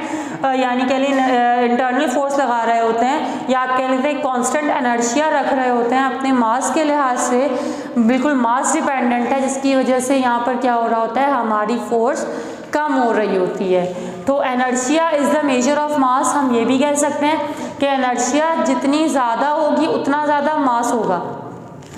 यानी कह लें इंटरनल फोर्स लगा रहे होते हैं, या आप कह लेते हैं कांस्टेंट एनर्शिया रख रहे होते हैं अपने मास के लिहाज से, बिल्कुल मास डिपेंडेंट है, जिसकी वजह से यहाँ पर क्या हो रहा होता है, हमारी फोर्स कम हो रही होती है। तो inertia is the measure of mass. हम ये भी कह सकते हैं कि एनर्शिया जितनी ज़्यादा होगी उतना ज़्यादा मास होगा,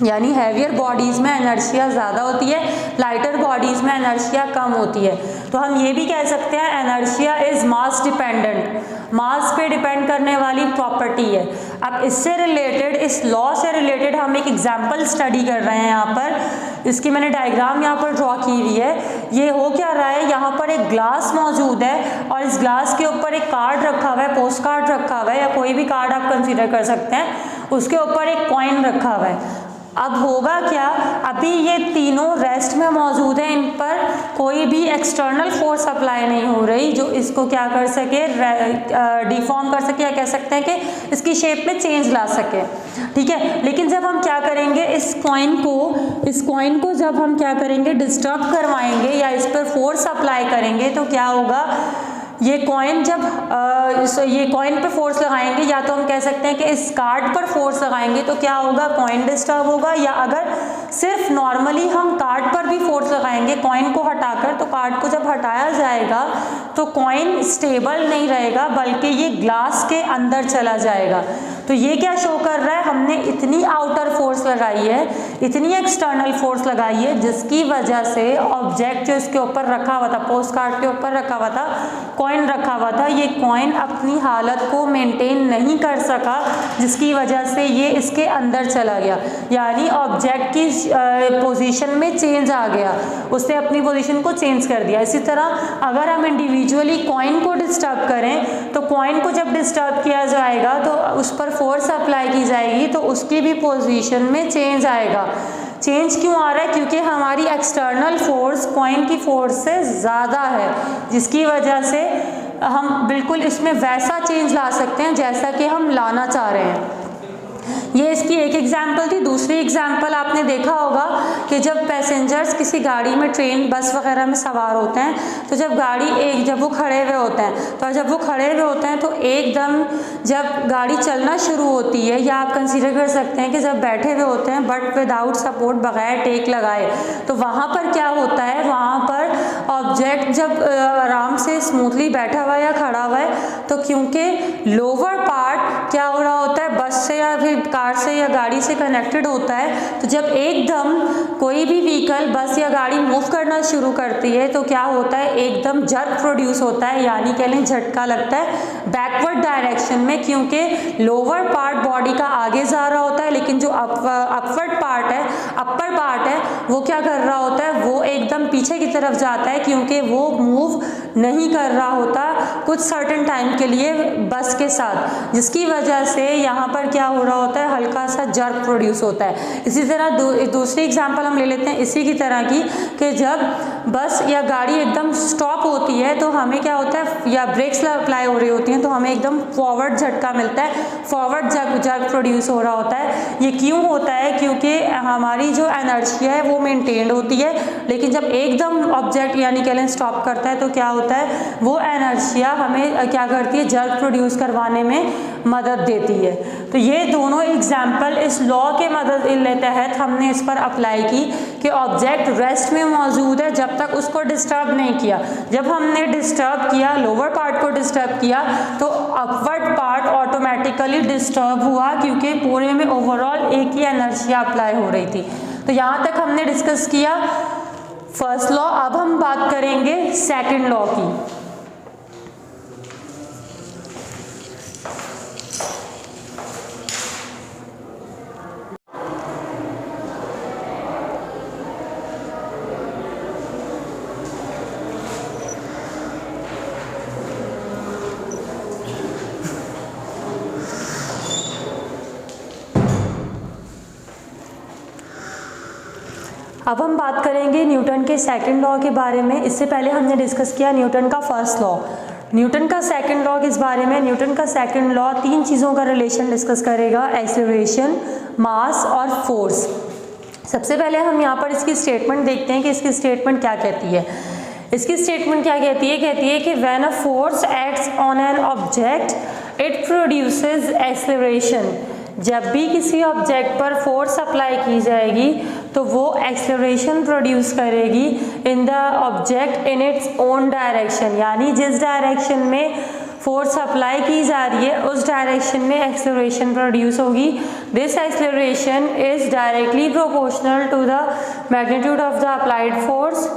यानी हैवियर बॉडीज़ में एनर्शिया ज़्यादा होती है, लाइटर बॉडीज़ में एनर्शिया कम होती है। तो हम ये भी कह सकते हैं एनर्शिया इज़ मास डिपेंडेंट, मास पे डिपेंड करने वाली प्रॉपर्टी है। अब इससे रिलेटेड, इस लॉ से रिलेटेड हम एक एग्जाम्पल स्टडी कर रहे हैं यहाँ पर। इसकी मैंने डायग्राम यहाँ पर ड्रॉ की हुई है। ये हो क्या रहा है, यहाँ पर एक ग्लास मौजूद है और इस ग्लास के ऊपर एक कार्ड रखा हुआ है, पोस्ट कार्ड रखा हुआ है, या कोई भी कार्ड आप कंसीडर कर सकते हैं। उसके ऊपर एक कॉइन रखा हुआ है। अब होगा क्या, अभी ये तीनों रेस्ट में मौजूद हैं, इन पर कोई भी एक्सटर्नल फोर्स अप्लाई नहीं हो रही जो इसको क्या कर सके, डिफॉर्म कर सके, या कह सकते हैं कि इसकी शेप में चेंज ला सके। ठीक है, लेकिन जब हम क्या करेंगे, इस कॉइन को जब हम क्या करेंगे, डिस्टर्ब करवाएंगे या इस पर फोर्स अप्लाई करेंगे, तो क्या होगा, ये कॉइन जब ये कॉइन पर फोर्स लगाएंगे, या तो हम कह सकते हैं कि इस कार्ड पर फोर्स लगाएंगे तो क्या होगा, कॉइन डिस्टर्ब होगा, या अगर सिर्फ नॉर्मली हम कार्ड पर भी फोर्स लगाएंगे कॉइन को हटाकर, तो कार्ड को जब हटाया जाएगा तो कॉइन स्टेबल नहीं रहेगा, बल्कि ये ग्लास के अंदर चला जाएगा। तो ये क्या शो कर रहा है, हमने इतनी आउटर फोर्स लगाई है, इतनी एक्सटर्नल फोर्स लगाई है, जिसकी वजह से ऑब्जेक्ट जो इसके ऊपर रखा हुआ था, पोस्ट कार्ड के ऊपर रखा हुआ था, कॉइन रखा हुआ था, ये कॉइन अपनी हालत को मेंटेन नहीं कर सका, जिसकी वजह से ये इसके अंदर चला गया, यानी ऑब्जेक्ट की पोजीशन में चेंज आ गया, उसने अपनी पोजीशन को चेंज कर दिया। इसी तरह अगर हम इंडिविजुअली कॉइन को डिस्टर्ब करें, तो कॉइन को जब डिस्टर्ब किया जाएगा तो उस पर फोर्स अप्लाई की जाएगी, तो उसकी भी पोजीशन में चेंज आएगा। चेंज क्यों आ रहा है, क्योंकि हमारी एक्सटर्नल फोर्स कॉइन की फोर्स से ज़्यादा है, जिसकी वजह से हम बिल्कुल इसमें वैसा चेंज ला सकते हैं जैसा कि हम लाना चाह रहे हैं। ये इसकी एक एग्जाम्पल थी। दूसरी एग्जाम्पल आपने देखा होगा कि जब पैसेंजर्स किसी गाड़ी में, ट्रेन, बस वगैरह में सवार होते हैं, तो जब वो खड़े हुए होते हैं, तो एकदम जब गाड़ी चलना शुरू होती है, या आप कंसीडर कर सकते हैं कि जब बैठे हुए होते हैं बट विदाउट सपोर्ट, बगैर टेक लगाए, तो वहाँ पर क्या होता है, वहाँ पर ऑब्जेक्ट जब आराम से स्मूथली बैठा हुआ है या खड़ा हुआ है, तो क्योंकि लोअर पार्ट क्या हो रहा होता है, बस से या फिर कार से या गाड़ी से कनेक्टेड होता है, तो जब एकदम कोई भी व्हीकल, बस या गाड़ी मूव करना शुरू करती है, तो क्या होता है, एकदम जर्क प्रोड्यूस होता है, यानी कह लें झटका लगता है बैकवर्ड डायरेक्शन में, क्योंकि लोअर पार्ट बॉडी का आगे जा रहा होता है, लेकिन जो अपर पार्ट है वो क्या कर रहा होता है, वो एकदम पीछे की तरफ जाता है, क्योंकि वो मूव नहीं कर रहा होता कुछ सर्टेन टाइम के लिए बस के साथ, जिसकी वजह से यहाँ पर क्या हो रहा होता है, हल्का सा जर्क प्रोड्यूस होता है। इसी तरह दूसरी एग्जांपल हम ले लेते हैं इसी की तरह की, कि जब बस या गाड़ी एकदम स्टॉप होती है, तो हमें क्या होता है, या ब्रेक्स अप्लाई हो रही होती हैं, तो हमें एकदम फॉरवर्ड झटका मिलता है, फॉरवर्ड जर्क प्रोड्यूस हो रहा होता है। ये क्यों होता है, क्योंकि हमारी जो एनर्शिया है वो मेंटेन्ड होती है, लेकिन जब एकदम ऑब्जेक्ट यानी कह लें स्टॉप करता है, तो क्या होता है, वो एनर्शिया हमें क्या करती है, जर्क प्रोड्यूस करवाने में मदद देती है। तो ये दोनों एग्जाम्पल इस लॉ के मदद तहत हमने इस पर अप्लाई की कि ऑब्जेक्ट रेस्ट में मौजूद है जब तक उसको डिस्टर्ब नहीं किया। जब हमने डिस्टर्ब किया, लोअर पार्ट को डिस्टर्ब किया, तो अपवर्ड पार्ट ऑटोमेटिकली डिस्टर्ब हुआ, क्योंकि पूरे में ओवरऑल एक ही एनर्शिया अप्लाई हो रही थी। तो यहाँ तक हमने डिस्कस किया फर्स्ट लॉ। अब हम बात करेंगे सेकंड लॉ की। अब हम बात करेंगे न्यूटन के सेकंड लॉ के बारे में। इससे पहले हमने डिस्कस किया न्यूटन का फर्स्ट लॉ। न्यूटन का सेकंड लॉ किस बारे में? न्यूटन का सेकंड लॉ तीन चीज़ों का रिलेशन डिस्कस करेगा, एक्सेलरेशन, मास और फोर्स। सबसे पहले हम यहाँ पर इसकी स्टेटमेंट देखते हैं कि इसकी स्टेटमेंट क्या कहती है। इसकी स्टेटमेंट क्या कहती है? कहती है कि when a force acts on an object it produces acceleration. जब भी किसी ऑब्जेक्ट पर फोर्स अप्लाई की जाएगी तो वो एक्सेलरेशन प्रोड्यूस करेगी in the object in its own direction, यानी जिस डायरेक्शन में फोर्स अप्लाई की जा रही है उस डायरेक्शन में एक्सेलरेशन प्रोड्यूस होगी। This acceleration is directly proportional to the magnitude of the applied force.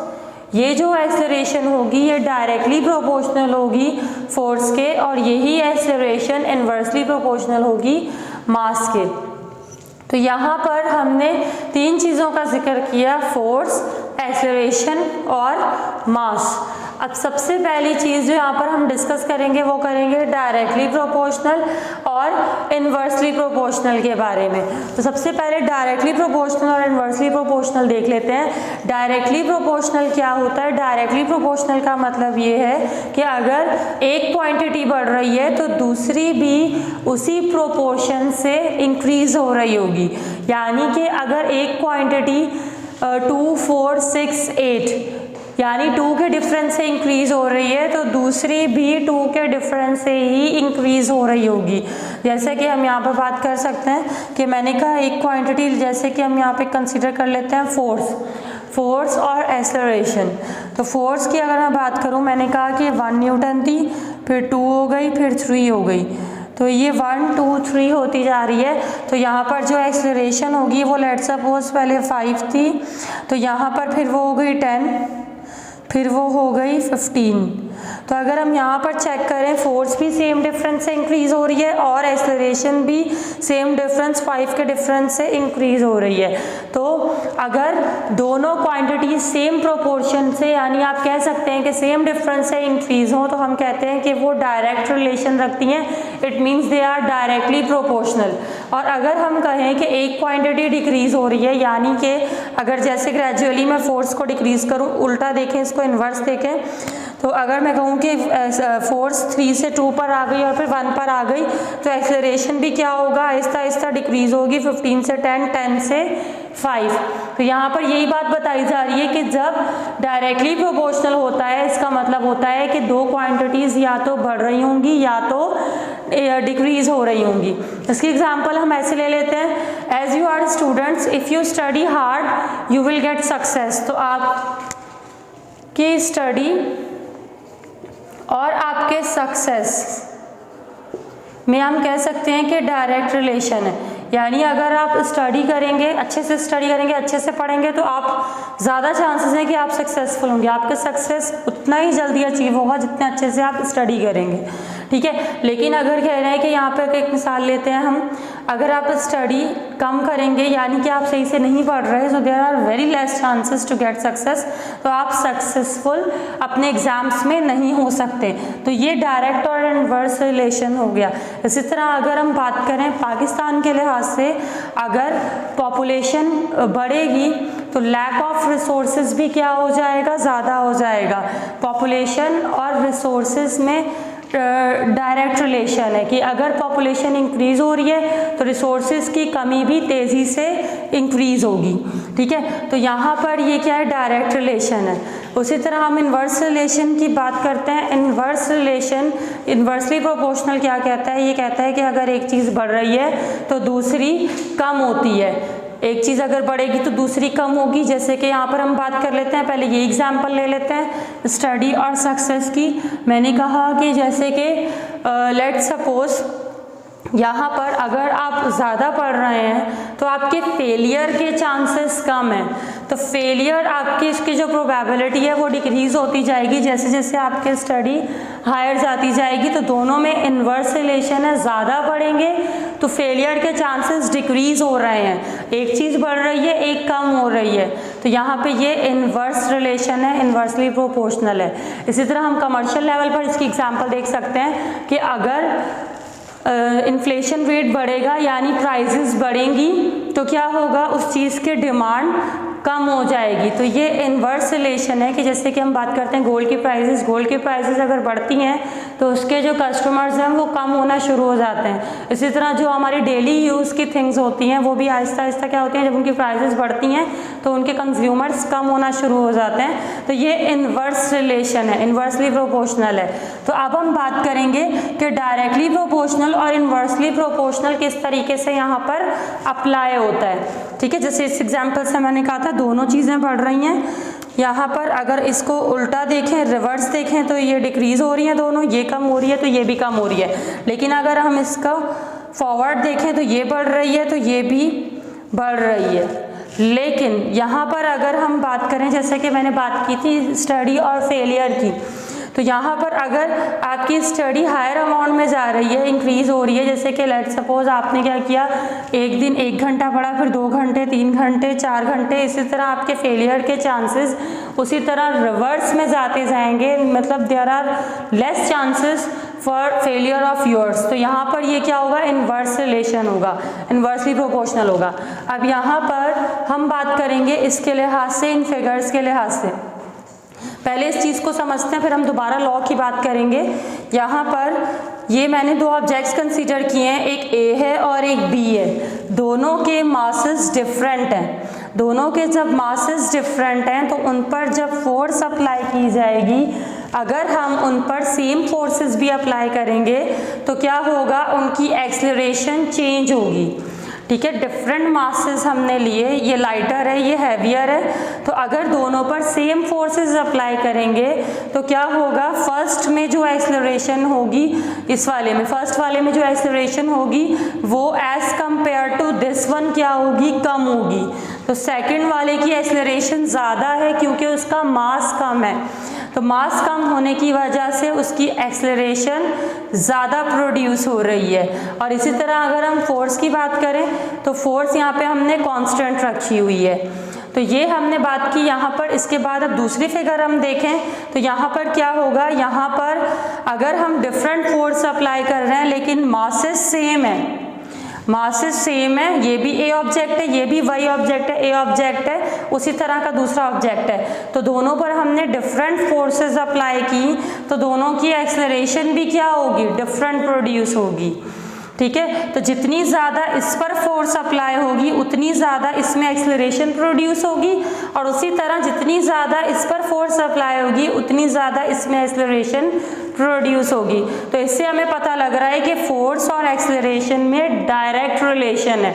ये जो एक्सेलरेशन होगी ये डायरेक्टली प्रोपोर्शनल होगी फोर्स के, और यही एक्सेलरेशन इन्वर्सली प्रोपोर्शनल होगी मास के। तो यहाँ पर हमने तीन चीज़ों का जिक्र किया, फोर्स, एक्सेलरेशन और मास। अब सबसे पहली चीज़ जो यहाँ पर हम डिस्कस करेंगे वो करेंगे डायरेक्टली प्रोपोर्शनल और इन्वर्सली प्रोपोर्शनल के बारे में। तो सबसे पहले डायरेक्टली प्रोपोर्शनल और इन्वर्सली प्रोपोर्शनल देख लेते हैं। डायरेक्टली प्रोपोर्शनल क्या होता है? डायरेक्टली प्रोपोर्शनल का मतलब ये है कि अगर एक क्वांटिटी बढ़ रही है तो दूसरी भी उसी प्रोपोर्शन से इंक्रीज हो रही होगी। यानी कि अगर एक क्वांटिटी 2, 4, 6, 8 यानी 2 के डिफरेंस से इंक्रीज हो रही है तो दूसरी भी 2 के डिफरेंस से ही इंक्रीज हो रही होगी। जैसे कि हम यहाँ पर बात कर सकते हैं कि मैंने कहा एक क्वांटिटी, जैसे कि हम यहाँ पे कंसीडर कर लेते हैं फोर्स और एक्सेलरेशन। तो फोर्स की अगर मैं बात करूँ, मैंने कहा कि 1 न्यूटन थी, फिर 2 हो गई, फिर 3 हो गई। तो ये 1, 2, 3 होती जा रही है। तो यहाँ पर जो एक्सेलरेशन होगी वो लेट्स सपोज पहले 5 थी, तो यहाँ पर फिर वो हो गई 10, फिर वो हो गई 15। तो अगर हम यहाँ पर चेक करें, फोर्स भी सेम डिफरेंस से इंक्रीज हो रही है और एक्सेलरेशन भी सेम डिफरेंस 5 के डिफरेंस से इंक्रीज हो रही है। तो अगर दोनों क्वांटिटी सेम प्रोपोर्शन से, यानी आप कह सकते हैं कि सेम डिफरेंस से इंक्रीज हो, तो हम कहते हैं कि वो डायरेक्ट रिलेशन रखती हैं। It means they are directly proportional. और अगर हम कहें कि एक क्वांटिटी डिक्रीज हो रही है, यानी कि अगर जैसे ग्रेजुअली मैं फोर्स को डिक्रीज करूँ, उल्टा देखें, इसको इन्वर्स देखें, तो अगर मैं कहूँ कि फोर्स 3 से 2 पर आ गई और फिर 1 पर आ गई तो एक्सेलरेशन भी क्या होगा? आहिस्ता आहिस्ता डिक्रीज होगी, 15 से 10, 10 से 5। तो यहाँ पर यही बात बताई जा रही है कि जब डायरेक्टली प्रोपोर्शनल होता है, इसका मतलब होता है कि दो क्वांटिटीज़ या तो बढ़ रही होंगी या तो डिक्रीज हो रही होंगी। इसकी एग्जांपल हम ऐसे ले लेते हैं, as you are students, if you study hard you will get success. तो आप की स्टडी और आपके सक्सेस में हम कह सकते हैं कि डायरेक्ट रिलेशन है। यानी अगर आप स्टडी करेंगे, अच्छे से स्टडी करेंगे, अच्छे से पढ़ेंगे, तो आप ज़्यादा चांसेस हैं कि आप सक्सेसफुल होंगे। आपका सक्सेस उतना ही जल्दी अचीव होगा जितने अच्छे से आप स्टडी करेंगे, ठीक है। लेकिन अगर कह रहे हैं कि यहाँ पर एक मिसाल लेते हैं हम, अगर आप स्टडी कम करेंगे, यानी कि आप सही से नहीं पढ़ रहे, so there are very less chances to get success, तो आप सक्सेसफुल अपने एग्जाम्स में नहीं हो सकते। तो ये डायरेक्ट और इनवर्स रिलेशन हो गया। इसी तरह अगर हम बात करें पाकिस्तान के लिहाज से, अगर पॉपुलेशन बढ़ेगी तो लैक ऑफ रिसोर्सेज भी क्या हो जाएगा? ज़्यादा हो जाएगा। पॉपुलेशन और रिसोर्सेज में डायरेक्ट रिलेशन है कि अगर पॉपुलेशन इंक्रीज हो रही है तो रिसोर्सेज की कमी भी तेज़ी से इंक्रीज होगी, ठीक है। तो यहाँ पर ये क्या है? डायरेक्ट रिलेशन है। उसी तरह हम इन्वर्स रिलेशन की बात करते हैं। इन्वर्स रिलेशन इन्वर्सली प्रोपोर्शनल क्या कहता है? ये कहता है कि अगर एक चीज़ बढ़ रही है तो दूसरी कम होती है। एक चीज़ अगर बढ़ेगी तो दूसरी कम होगी। जैसे कि यहाँ पर हम बात कर लेते हैं, पहले ये एग्जांपल ले लेते हैं स्टडी और सक्सेस की। मैंने कहा कि जैसे कि लेट्स सपोज यहाँ पर अगर आप ज़्यादा पढ़ रहे हैं तो आपके फेलियर के चांसेस कम हैं, तो फेलियर आपकी इसकी जो प्रोबेबिलिटी है वो डिक्रीज होती जाएगी जैसे जैसे आपकी स्टडी हायर जाती जाएगी। तो दोनों में इन्वर्स रिलेशन है, ज़्यादा पढ़ेंगे तो फेलियर के चांसेस डिक्रीज हो रहे हैं, एक चीज़ बढ़ रही है एक कम हो रही है, तो यहाँ पे ये इन्वर्स रिलेशन है, इन्वर्सली प्रोपोर्शनल है। इसी तरह हम कमर्शियल लेवल पर इसकी एग्जांपल देख सकते हैं कि अगर इन्फ्लेशन रेट बढ़ेगा यानी प्राइसेस बढ़ेंगी, तो क्या होगा, उस चीज़ की डिमांड कम हो जाएगी। तो ये इन्वर्स रिलेशन है कि जैसे कि हम बात करते हैं गोल्ड की प्राइसेस अगर बढ़ती हैं तो उसके जो कस्टमर्स हैं वो कम होना शुरू हो जाते हैं। इसी तरह जो हमारी डेली यूज़ की थिंग्स होती हैं वो भी आहिस्ता आहिस्ता क्या होती हैं, जब उनकी प्राइसेस बढ़ती हैं तो उनके कंज्यूमर्स कम होना शुरू हो जाते हैं। तो ये इन्वर्स रिलेशन है, इन्वर्सली प्रोपोर्शनल है। तो अब हम बात करेंगे कि डायरेक्टली प्रोपोर्शनल और इन्वर्सली प्रोपोर्शनल किस तरीके से यहाँ पर अप्लाई होता है। ठीक है, जैसे इस एग्जाम्पल से मैंने कहा था दोनों चीज़ें बढ़ रही हैं। यहाँ पर अगर इसको उल्टा देखें, रिवर्स देखें, तो ये डिक्रीज़ हो रही हैं दोनों, ये कम हो रही है तो ये भी कम हो रही है। लेकिन अगर हम इसका फॉरवर्ड देखें तो ये बढ़ रही है तो ये भी बढ़ रही है। लेकिन यहाँ पर अगर हम बात करें, जैसे कि मैंने बात की थी स्टडी और फेलियर की, तो यहाँ पर अगर आपकी स्टडी हायर अमाउंट में जा रही है, इंक्रीज़ हो रही है, जैसे कि लेट सपोज आपने क्या किया, एक दिन 1 घंटा पढ़ा, फिर 2 घंटे, 3 घंटे, 4 घंटे, इसी तरह आपके फेलियर के चांसेस उसी तरह रिवर्स में जाते जाएंगे, मतलब there are less chances for failure of yours. तो यहाँ पर ये क्या होगा, इन्वर्स रिलेशन होगा, इन्वर्सली प्रोपोर्शनल होगा। अब यहाँ पर हम बात करेंगे इसके लिहाज से, इन फिगर्स के लिहाज से। पहले इस चीज़ को समझते हैं, फिर हम दोबारा लॉ की बात करेंगे। यहाँ पर ये मैंने 2 ऑब्जेक्ट्स कंसीडर किए हैं, एक ए है और एक बी है। दोनों के मासेस डिफरेंट हैं। दोनों के जब मासेस डिफरेंट हैं तो उन पर जब फोर्स अप्लाई की जाएगी, अगर हम उन पर सेम फोर्सेस भी अप्लाई करेंगे तो क्या होगा, उनकी एक्सेलरेशन चेंज होगी। ठीक है, डिफरेंट मासेस हमने लिए, ये लाइटर है, ये हैवियर है, तो अगर दोनों पर सेम फोर्सेस अप्लाई करेंगे तो क्या होगा, फर्स्ट में जो एक्सेलरेशन होगी, इस वाले में, फर्स्ट वाले में जो एक्सेलरेशन होगी वो as compare to this one क्या होगी, कम होगी। तो सेकंड वाले की एक्सेलरेशन ज़्यादा है क्योंकि उसका मास कम है, तो मास कम होने की वजह से उसकी एक्सेलरेशन ज़्यादा प्रोड्यूस हो रही है। और इसी तरह अगर हम फोर्स की बात करें तो फोर्स यहाँ पे हमने कांस्टेंट रखी हुई है। तो ये हमने बात की यहाँ पर। इसके बाद अब दूसरी फिगर हम देखें तो यहाँ पर क्या होगा, यहाँ पर अगर हम डिफरेंट फोर्स अप्लाई कर रहे हैं लेकिन मासेस सेम है, मासेस सेम है, ये भी ए ऑब्जेक्ट है, ये भी वाई ऑब्जेक्ट है, ए ऑब्जेक्ट है, उसी तरह का दूसरा ऑब्जेक्ट है, तो दोनों पर हमने डिफरेंट फोर्सेस अप्लाई की तो दोनों की एक्सेलरेशन भी क्या होगी, डिफरेंट प्रोड्यूस होगी। ठीक है, तो जितनी ज़्यादा इस पर फोर्स अप्लाई होगी उतनी ज़्यादा इसमें एक्सेलरेशन प्रोड्यूस होगी, और उसी तरह जितनी ज़्यादा इस पर फोर्स अप्लाई होगी उतनी ज़्यादा इसमें एक्सेलरेशन प्रोड्यूस होगी। तो इससे हमें पता लग रहा है कि फोर्स और एक्सेलरेशन में डायरेक्ट रिलेशन है,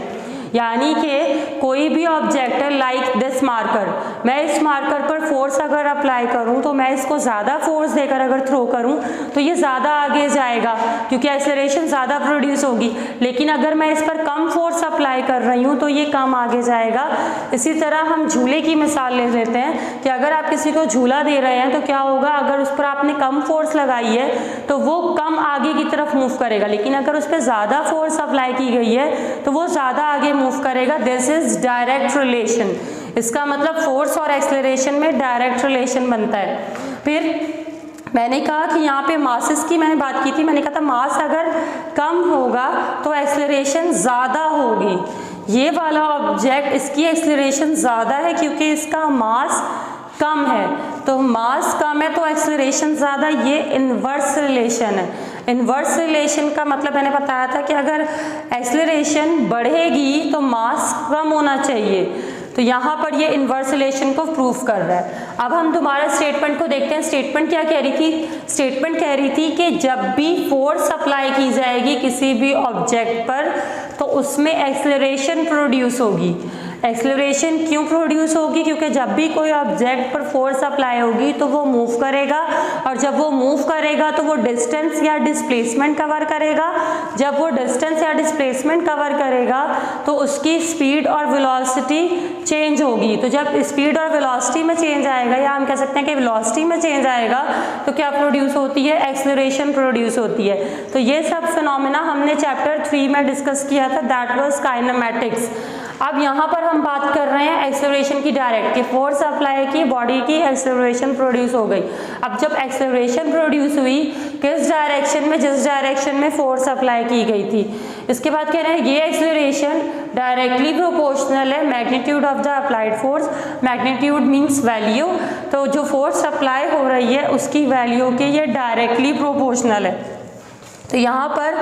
यानी कि कोई भी ऑब्जेक्ट है लाइक दिस मार्कर, मैं इस मार्कर पर फोर्स अगर अप्लाई करूं तो मैं इसको ज़्यादा फोर्स देकर अगर थ्रो करूं तो ये ज़्यादा आगे जाएगा क्योंकि एक्सेलरेशन ज़्यादा प्रोड्यूस होगी। लेकिन अगर मैं इस पर कम फोर्स अप्लाई कर रही हूं तो ये कम आगे जाएगा। इसी तरह हम झूले की मिसाल ले लेते हैं कि अगर आप किसी को झूला दे रहे हैं तो क्या होगा, अगर उस पर आपने कम फोर्स लगाई है तो वो कम आगे की तरफ मूव करेगा, लेकिन अगर उस पर ज़्यादा फोर्स अप्लाई की गई है तो वो ज़्यादा आगे मूव करेगा। This is direct relation. इसका मतलब फोर्स और एक्सेलरेशन में डायरेक्ट रिलेशन बनता है। फिर मैंने कहा कि यहाँ पे मासेस की मैंने बात की थी, मैंने कहा था मास अगर कम होगा तो एक्सेलरेशन ज़्यादा होगी। ये वाला ऑब्जेक्ट, इसकी एक्सेलरेशन ज़्यादा है क्योंकि इसका मास कम है, तो मास कम है तो एक्सेलरेशन ज़्यादा, ये इन्वर्स रिलेशन है। इन्वर्स रिलेशन का मतलब मैंने बताया था कि अगर एक्सेलरेशन बढ़ेगी तो मास कम होना चाहिए, तो यहाँ पर ये इन्वर्स रिलेशन को प्रूव कर रहा है। अब हम दोबारा स्टेटमेंट को देखते हैं। स्टेटमेंट क्या कह रही थी, स्टेटमेंट कह रही थी कि जब भी फोर्स अप्लाई की जाएगी किसी भी ऑब्जेक्ट पर तो उसमें एक्सेलरेशन प्रोड्यूस होगी। एक्सेलरेशन क्यों प्रोड्यूस होगी, क्योंकि जब भी कोई ऑब्जेक्ट पर फोर्स अप्लाई होगी तो वो मूव करेगा, और जब वो मूव करेगा तो वो डिस्टेंस या डिस्प्लेसमेंट कवर करेगा। जब वो डिस्टेंस या डिस्प्लेसमेंट कवर करेगा तो उसकी स्पीड और वेलोसिटी चेंज होगी। तो जब स्पीड और वेलोसिटी में चेंज आएगा, या हम कह सकते हैं कि वेलोसिटी में चेंज आएगा, तो क्या प्रोड्यूस होती है, एक्सेलरेशन प्रोड्यूस होती है। तो ये सब फिनोमेना हमने चैप्टर 3 में डिस्कस किया था, दैट वाज काइनेमैटिक्स। अब यहाँ पर हम बात कर रहे हैं एक्सेलरेशन की डायरेक्ट, कि फोर्स अप्लाई की, बॉडी की एक्सेलरेशन प्रोड्यूस हो गई। अब जब एक्सेलरेशन प्रोड्यूस हुई किस डायरेक्शन में, जिस डायरेक्शन में फोर्स अप्लाई की गई थी। इसके बाद कह रहे हैं ये एक्सेलरेशन डायरेक्टली प्रोपोर्शनल है magnitude of the applied force. Magnitude means value, तो जो फोर्स अप्लाई हो रही है उसकी वैल्यू के ये डायरेक्टली प्रोपोर्शनल है। तो यहाँ पर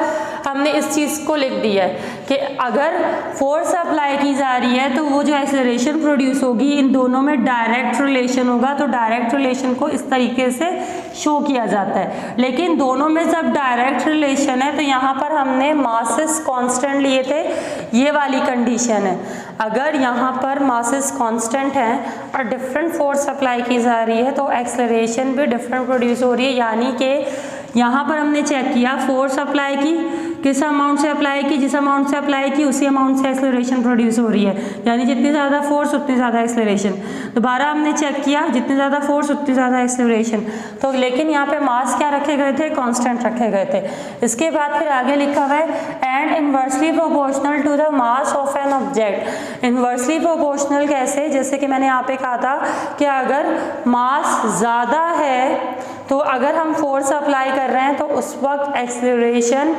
हमने इस चीज़ को लिख दिया है कि अगर फोर्स अप्लाई की जा रही है तो वो जो एक्सेलरेशन प्रोड्यूस होगी इन दोनों में डायरेक्ट रिलेशन होगा। तो डायरेक्ट रिलेशन को इस तरीके से शो किया जाता है। लेकिन दोनों में जब डायरेक्ट रिलेशन है तो यहाँ पर हमने मासेस कांस्टेंट लिए थे, ये वाली कंडीशन है। अगर यहाँ पर मासेस कांस्टेंट हैं और डिफरेंट फोर्स अप्लाई की जा रही है तो एक्सेलरेशन भी डिफरेंट प्रोड्यूस हो रही है। यानी कि यहाँ पर हमने चेक किया फोर्स अप्लाई की, किस अमाउंट से अप्लाई की, जिस अमाउंट से अप्लाई की उसी अमाउंट से एक्सेलरेशन प्रोड्यूस हो रही है। यानी जितनी ज़्यादा फोर्स उतनी ज़्यादा एक्सेलरेशन। दोबारा हमने चेक किया जितनी ज़्यादा फोर्स उतनी ज़्यादा एक्सेलरेशन। तो लेकिन यहाँ पे मास क्या रखे गए थे, कांस्टेंट रखे गए थे। इसके बाद फिर आगे लिखा हुआ है and inversely proportional to the mass of an object. Inversely proportional कैसे, जैसे कि मैंने यहाँ पे कहा था कि अगर मास ज़्यादा है तो अगर हम फोर्स अप्लाई कर रहे हैं तो उस वक्त एक्सेलरेशन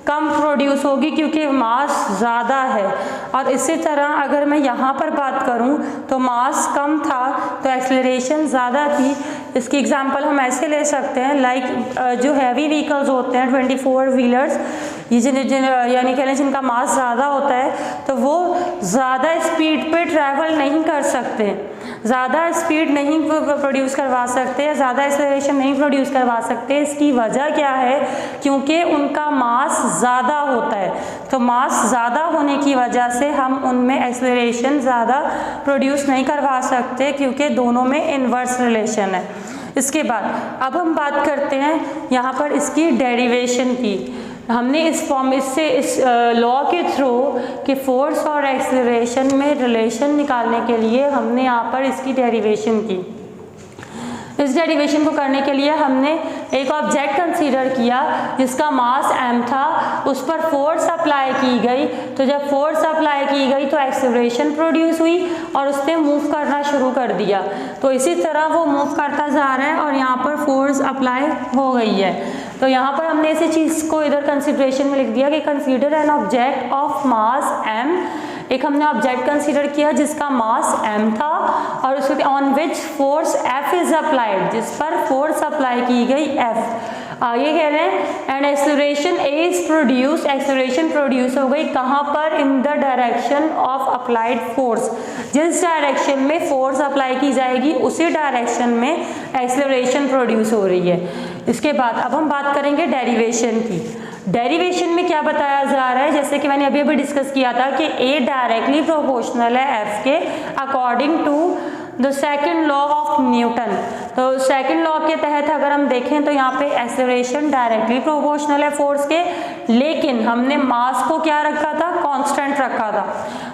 कम प्रोड्यूस होगी क्योंकि मास ज़्यादा है। और इसी तरह अगर मैं यहाँ पर बात करूँ तो मास कम था तो एक्सेलरेशन ज़्यादा थी। इसकी एग्जांपल हम ऐसे ले सकते हैं लाइक जो हैवी व्हीकल्स होते हैं 24 व्हीलर्स, ये यानी कह लें जिनका मास ज़्यादा होता है तो वो ज़्यादा स्पीड पे ट्रैवल नहीं कर सकते, ज़्यादा स्पीड नहीं प्रोड्यूस करवा सकते या ज़्यादा एक्सेलरेशन नहीं प्रोड्यूस करवा सकते। इसकी वजह क्या है, क्योंकि उनका मास ज़्यादा होता है। तो मास ज़्यादा होने की वजह से हम उनमें एक्सेलरेशन ज़्यादा प्रोड्यूस नहीं करवा सकते क्योंकि दोनों में इन्वर्स रिलेशन है। इसके बाद अब हम बात करते हैं यहाँ पर इसकी डेरिवेशन की। हमने इस फॉर्म से इस लॉ के थ्रू कि फोर्स और एक्सेलरेशन में रिलेशन निकालने के लिए हमने यहाँ पर इसकी डेरिवेशन की। इस डेरिवेशन को करने के लिए हमने एक ऑब्जेक्ट कंसीडर किया जिसका मास m था, उस पर फोर्स अप्लाई की गई। तो जब फोर्स अप्लाई की गई तो एक्सेलरेशन प्रोड्यूस हुई और उसने मूव करना शुरू कर दिया। तो इसी तरह वो मूव करता जा रहा है और यहाँ पर फोर्स अप्लाई हो गई है। तो यहाँ पर हमने इसी चीज़ को इधर कंसिडरेशन में लिख दिया कि consider an object of mass m। एक हमने ऑब्जेक्ट कंसीडर किया जिसका मास m था और उसके on which force F is applied, जिस पर फोर्स अप्लाई की गई F। आगे कह रहे हैं and acceleration A is produce, acceleration produce हो गई कहाँ पर, in the direction of applied force. जिस डायरेक्शन में फोर्स अप्लाई की जाएगी उसी डायरेक्शन में एक्सेलरेशन प्रोड्यूस हो रही है। इसके बाद अब हम बात करेंगे डेरिवेशन की। डेरिवेशन में क्या बताया जा रहा है, जैसे कि मैंने अभी अभी डिस्कस किया था कि A डायरेक्टली प्रोपोर्शनल है F के according to the second law of Newton. तो सेकंड लॉ के तहत अगर हम देखें तो यहाँ पे एक्सेलरेशन डायरेक्टली प्रोपोर्शनल है फोर्स के, लेकिन हमने मास को क्या रखा था, कांस्टेंट रखा था।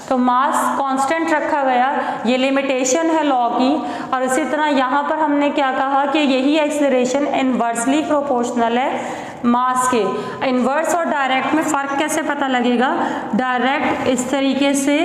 तो मास कांस्टेंट रखा गया, ये लिमिटेशन है लॉ की। और इसी तरह यहाँ पर हमने क्या कहा कि यही एक्सेलरेशन इन्वर्सली प्रोपोर्शनल है मास के। इन्वर्स और डायरेक्ट में फ़र्क कैसे पता लगेगा, डायरेक्ट इस तरीके से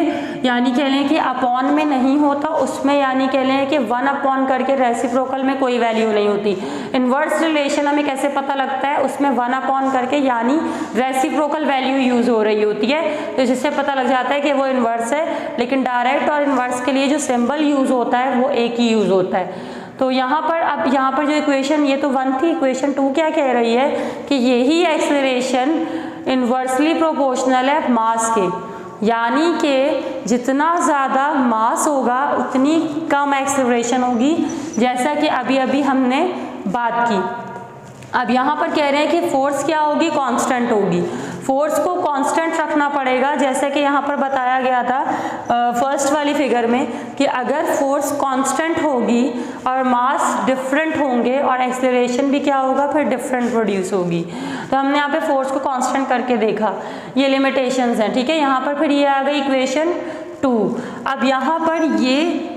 यानी कह लें कि अपॉन में नहीं होता, उसमें यानी कह लें कि 1 अपॉन करके रेसिप्रोकल में कोई वैल्यू नहीं होती। इन्वर्स रिलेशन हमें कैसे पता लगता है, उसमें 1 अपॉन करके यानी रेसिप्रोकल वैल्यू यूज़ हो रही होती है, तो जिससे पता लग जाता है कि वो इन्वर्स है। लेकिन डायरेक्ट और इन्वर्स के लिए जो सिंबल यूज़ होता है वो एक ही यूज़ होता है। तो यहाँ पर अब यहाँ पर जो इक्वेशन, ये तो 1 थी, इक्वेशन 2 क्या कह रही है कि यही एक्सेलरेशन इन्वर्सली प्रोपोर्शनल है मास के, यानी कि जितना ज़्यादा मास होगा उतनी कम एक्सेलरेशन होगी, जैसा कि अभी अभी हमने बात की। अब यहाँ पर कह रहे हैं कि फोर्स क्या होगी, कांस्टेंट होगी। फोर्स को कांस्टेंट रखना पड़ेगा, जैसे कि यहाँ पर बताया गया था फर्स्ट वाली फिगर में कि अगर फोर्स कांस्टेंट होगी और मास डिफरेंट होंगे और एक्सेलरेशन भी क्या होगा, फिर डिफरेंट प्रोड्यूस होगी। तो हमने यहाँ पे फोर्स को कांस्टेंट करके देखा, ये लिमिटेशंस हैं, ठीक है। यहाँ पर फिर ये आ गई इक्वेशन 2। अब यहाँ पर ये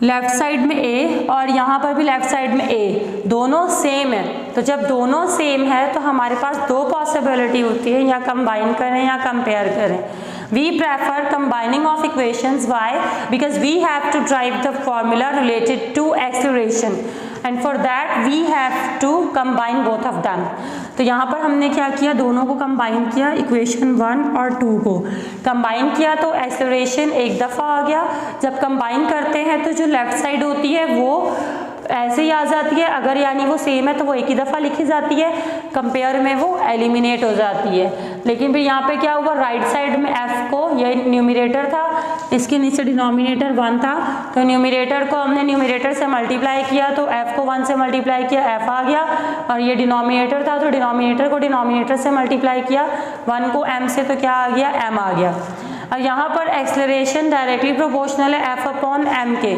लेफ्ट साइड में A और यहाँ पर भी लेफ्ट साइड में A, दोनों सेम है। तो जब दोनों सेम है तो हमारे पास 2 पॉसिबिलिटी होती है, या कंबाइन करें या कंपेयर करें। We prefer combining of equations. Why? Because we have to derive the formula related to acceleration and for that we have to combine both of them. तो यहाँ पर हमने क्या किया, दोनों को कंबाइन किया, इक्वेशन 1 और 2 को कंबाइन किया तो एक्सेलरेशन एक दफ़ा आ गया। जब कंबाइन करते हैं तो जो लेफ़्ट साइड होती है वो ऐसे ही आ जाती है, अगर यानी वो सेम है तो वो एक ही दफ़ा लिखी जाती है, कंपेयर में वो एलिमिनेट हो जाती है। लेकिन फिर यहाँ पे क्या हुआ, राइट साइड में f को, ये न्यूमरेटर था, इसके नीचे डिनोमिनेटर 1 था, तो न्यूमरेटर को हमने न्यूमरेटर से मल्टीप्लाई किया तो f को 1 से मल्टीप्लाई किया, f आ गया, और ये डिनोमिनेटर था तो डिनोमिनेटर को डिनोमिनेटर से मल्टीप्लाई किया, 1 को m से, तो क्या आ गया, m आ गया। और यहाँ पर एक्सेलरेशन डायरेक्टली प्रोपोर्शनल है f अपॉन m के।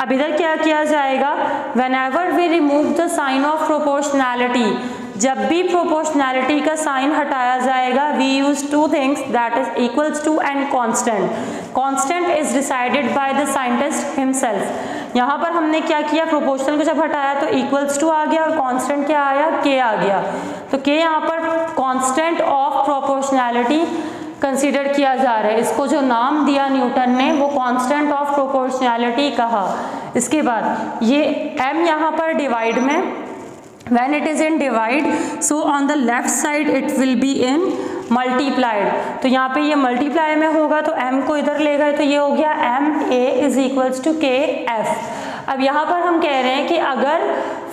अब इधर क्या किया जाएगा, whenever we remove the sign of proportionality, जब भी प्रोपोर्शनैलिटी का साइन हटाया जाएगा, we use two things that is equals to and constant. Constant is decided by the scientist himself. यहाँ पर हमने क्या किया, प्रोपोर्शनल को जब हटाया तो इक्वल्स टू आ गया और कांस्टेंट क्या आया, k आ गया। तो k यहाँ पर कांस्टेंट ऑफ प्रोपोर्शनैलिटी कंसीडर किया जा रहा है, इसको जो नाम दिया न्यूटन ने वो कांस्टेंट ऑफ प्रोपोर्शनैलिटी कहा। इसके बाद ये m यहाँ पर डिवाइड में, when it is in divide so on the left side it will be in multiplied, तो यहाँ पे ये मल्टीप्लाई में होगा तो m को इधर ले गए तो ये हो गया ma is equals to kf। अब यहाँ पर हम कह रहे हैं कि अगर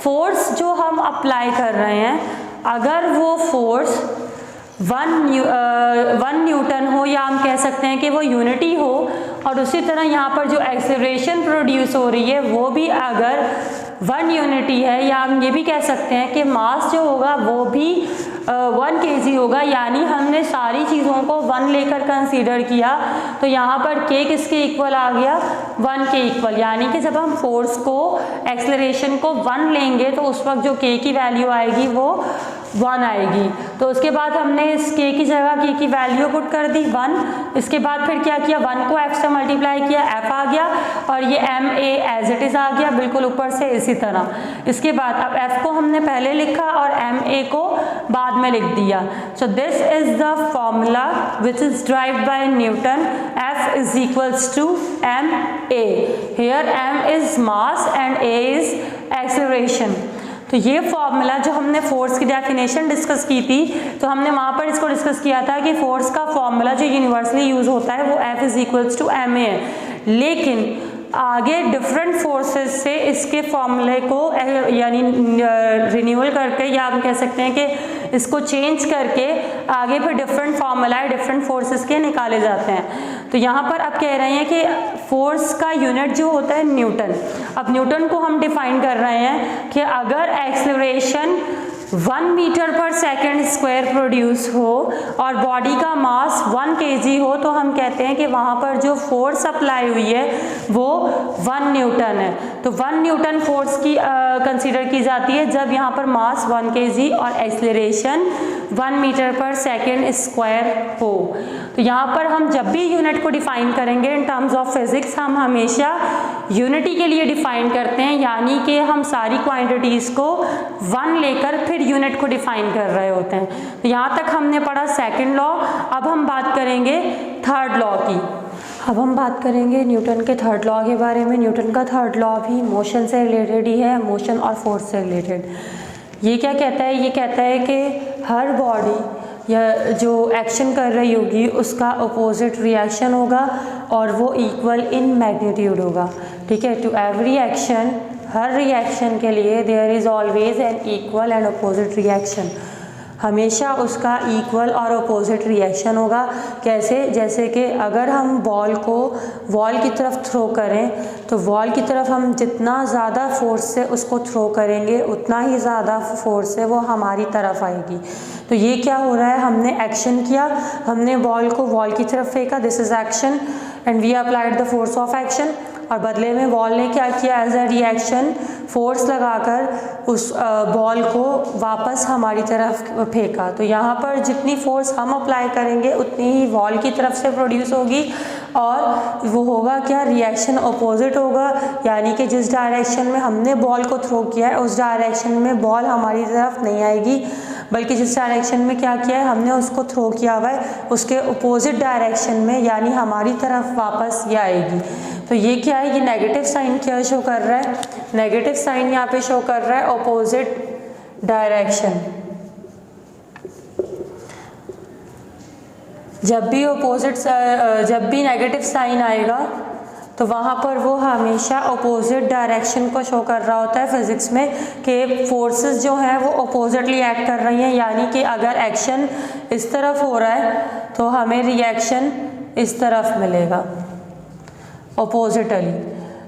फोर्स जो हम अप्लाई कर रहे हैं, अगर वो फोर्स 1 न्यूटन हो, या हम कह सकते हैं कि वो यूनिटी हो, और उसी तरह यहाँ पर जो एक्सेलरेशन प्रोड्यूस हो रही है वो भी अगर 1 यूनिटी है, या हम ये भी कह सकते हैं कि मास जो होगा वो भी 1 kg होगा, यानी हमने सारी चीज़ों को 1 लेकर कंसीडर किया, तो यहाँ पर k किसके इक्वल आ गया, 1 के इक्वल। यानी कि जब हम फोर्स को, एक्सेलरेशन को 1 लेंगे तो उस वक्त जो k की वैल्यू आएगी वो 1 आएगी। तो उसके बाद हमने इस k की जगह k की वैल्यू पुट कर दी 1। इसके बाद फिर क्या किया, 1 को f से मल्टीप्लाई किया, f आ गया, और ये ma एज इट इज़ आ गया बिल्कुल ऊपर से इसी तरह। इसके बाद अब f को हमने पहले लिखा और ma को बाद में लिख दिया। So this is the formula which is derived by Newton, f is equals to ma। Here m is mass and a is acceleration. तो ये फॉर्मूला जो हमने फोर्स की डेफिनेशन डिस्कस की थी, तो हमने वहाँ पर इसको डिस्कस किया था कि फोर्स का फॉर्मूला जो यूनिवर्सली यूज़ होता है वो F is equals to ma है, लेकिन आगे डिफरेंट फोर्सेस से इसके फॉर्मूले को यानी रिन्यूअल करके, या हम कह सकते हैं कि इसको चेंज करके आगे फिर डिफरेंट फॉर्मूला डिफरेंट फोर्सेस के निकाले जाते हैं। तो यहाँ पर अब कह रहे हैं कि फोर्स का यूनिट जो होता है न्यूटन। अब न्यूटन को हम डिफाइन कर रहे हैं कि अगर एक्सेलरेशन 1 मीटर पर सेकेंड स्क्वायर प्रोड्यूस हो और बॉडी का मास 1 kg हो, तो हम कहते हैं कि वहाँ पर जो फोर्स अप्लाई हुई है वो 1 न्यूटन है। तो 1 न्यूटन फोर्स की कंसीडर की जाती है जब यहाँ पर मास 1 kg और एक्सेलरेशन 1 मीटर पर सेकेंड स्क्वायर हो। तो यहाँ पर हम जब भी यूनिट को डिफाइन करेंगे इन टर्म्स ऑफ फिजिक्स, हम हमेशा यूनिटी के लिए डिफाइन करते हैं, यानी कि हम सारी क्वांटिटीज़ को 1 लेकर फिर यूनिट को डिफाइन कर रहे होते हैं। तो यहाँ तक हमने पढ़ा सेकंड लॉ। अब हम बात करेंगे थर्ड लॉ की। अब हम बात करेंगे न्यूटन के थर्ड लॉ के बारे में। न्यूटन का थर्ड लॉ भी मोशन से रिलेटेड ही है, मोशन और फोर्स से रिलेटेड। ये क्या कहता है, ये कहता है कि हर बॉडी या जो एक्शन कर रही होगी उसका अपोजिट रिएक्शन होगा और वो इक्वल इन मैग्नीट्यूड होगा। ठीक है, टू एवरी एक्शन, हर रिएक्शन के लिए there is always an equal and opposite reaction. हमेशा उसका इक्वल और अपोजिट रिएक्शन होगा। कैसे, जैसे कि अगर हम बॉल को वॉल की तरफ थ्रो करें तो वॉल की तरफ हम जितना ज़्यादा फोर्स से उसको थ्रो करेंगे उतना ही ज़्यादा फोर्स से वो हमारी तरफ आएगी। तो ये क्या हो रहा है, हमने एक्शन किया, हमने बॉल को वॉल की तरफ फेंका, this is action and we applied the force of action, और बदले में बॉल ने क्या किया, एज अ रिएक्शन फोर्स लगाकर उस बॉल को वापस हमारी तरफ फेंका। तो यहाँ पर जितनी फोर्स हम अप्लाई करेंगे उतनी ही बॉल की तरफ से प्रोड्यूस होगी, और वो होगा क्या, रिएक्शन अपोजिट होगा, यानी कि जिस डायरेक्शन में हमने बॉल को थ्रो किया है उस डायरेक्शन में बॉल हमारी तरफ नहीं आएगी, बल्कि जिस डायरेक्शन में क्या किया है हमने उसको थ्रो किया हुआ है उसके अपोजिट डायरेक्शन में, यानी हमारी तरफ वापस ये आएगी। तो ये क्या है, ये नेगेटिव साइन क्या शो कर रहा है, नेगेटिव साइन यहाँ पे शो कर रहा है अपोजिट डायरेक्शन। जब भी नेगेटिव साइन आएगा तो वहाँ पर वो हमेशा अपोजिट डायरेक्शन को शो कर रहा होता है फिज़िक्स में, कि फोर्सेस जो हैं वो अपोजिटली एक्ट कर रही हैं, यानी कि अगर एक्शन इस तरफ हो रहा है तो हमें रिएक्शन इस तरफ मिलेगा अपोजिटली।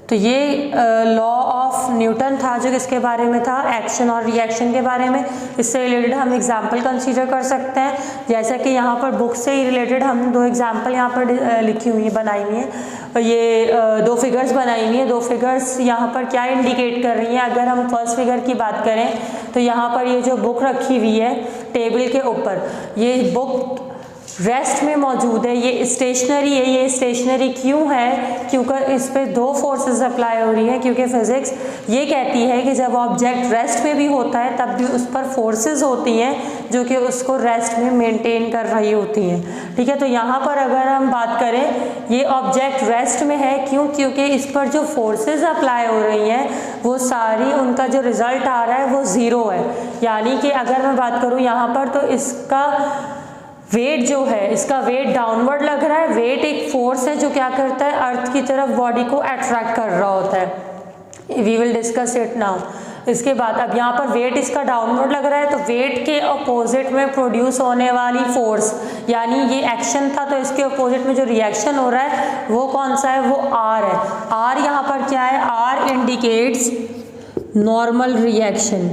तो ये लॉ ऑफ न्यूटन था जो किसके बारे में था, एक्शन और रिएक्शन के बारे में। इससे रिलेटेड हम एग्जांपल कंसीडर कर सकते हैं, जैसा कि यहाँ पर बुक से ही रिलेटेड हमने 2 एग्जांपल यहाँ पर लिखी हुई बनाई हुई हैं। ये 2 फिगर्स बनाई हुई हैं। 2 फिगर्स यहाँ पर क्या इंडिकेट कर रही हैं, अगर हम फर्स्ट फिगर की बात करें तो यहाँ पर ये जो बुक रखी हुई है टेबल के ऊपर, ये बुक रेस्ट में मौजूद है, ये स्टेशनरी है। ये स्टेशनरी क्यों है, क्योंकि इस पे 2 फोर्सेस अप्लाई हो रही हैं, क्योंकि फिज़िक्स ये कहती है कि जब ऑब्जेक्ट रेस्ट में भी होता है तब भी उस पर फोर्सेस होती हैं जो कि उसको रेस्ट में मेंटेन कर रही होती हैं। ठीक है, तो यहाँ पर अगर हम बात करें ये ऑब्जेक्ट रेस्ट में है, क्यों, क्योंकि इस पर जो फोर्सेस अप्लाई हो रही हैं वो सारी, उनका जो रिज़ल्ट आ रहा है वो ज़ीरो है। यानी कि अगर मैं बात करूँ यहाँ पर तो इसका वेट जो है, इसका वेट डाउनवर्ड लग रहा है। वेट एक फोर्स है जो क्या करता है, अर्थ की तरफ बॉडी को अट्रैक्ट कर रहा होता है। We will discuss it now. इसके बाद अब यहाँ पर वेट इसका डाउनवर्ड लग रहा है, तो वेट के अपोजिट में प्रोड्यूस होने वाली फोर्स, यानी ये एक्शन था तो इसके अपोजिट में जो रिएक्शन हो रहा है वो कौन सा है, वो आर है। आर यहाँ पर क्या है, आर इंडिकेट्स नॉर्मल रिएक्शन।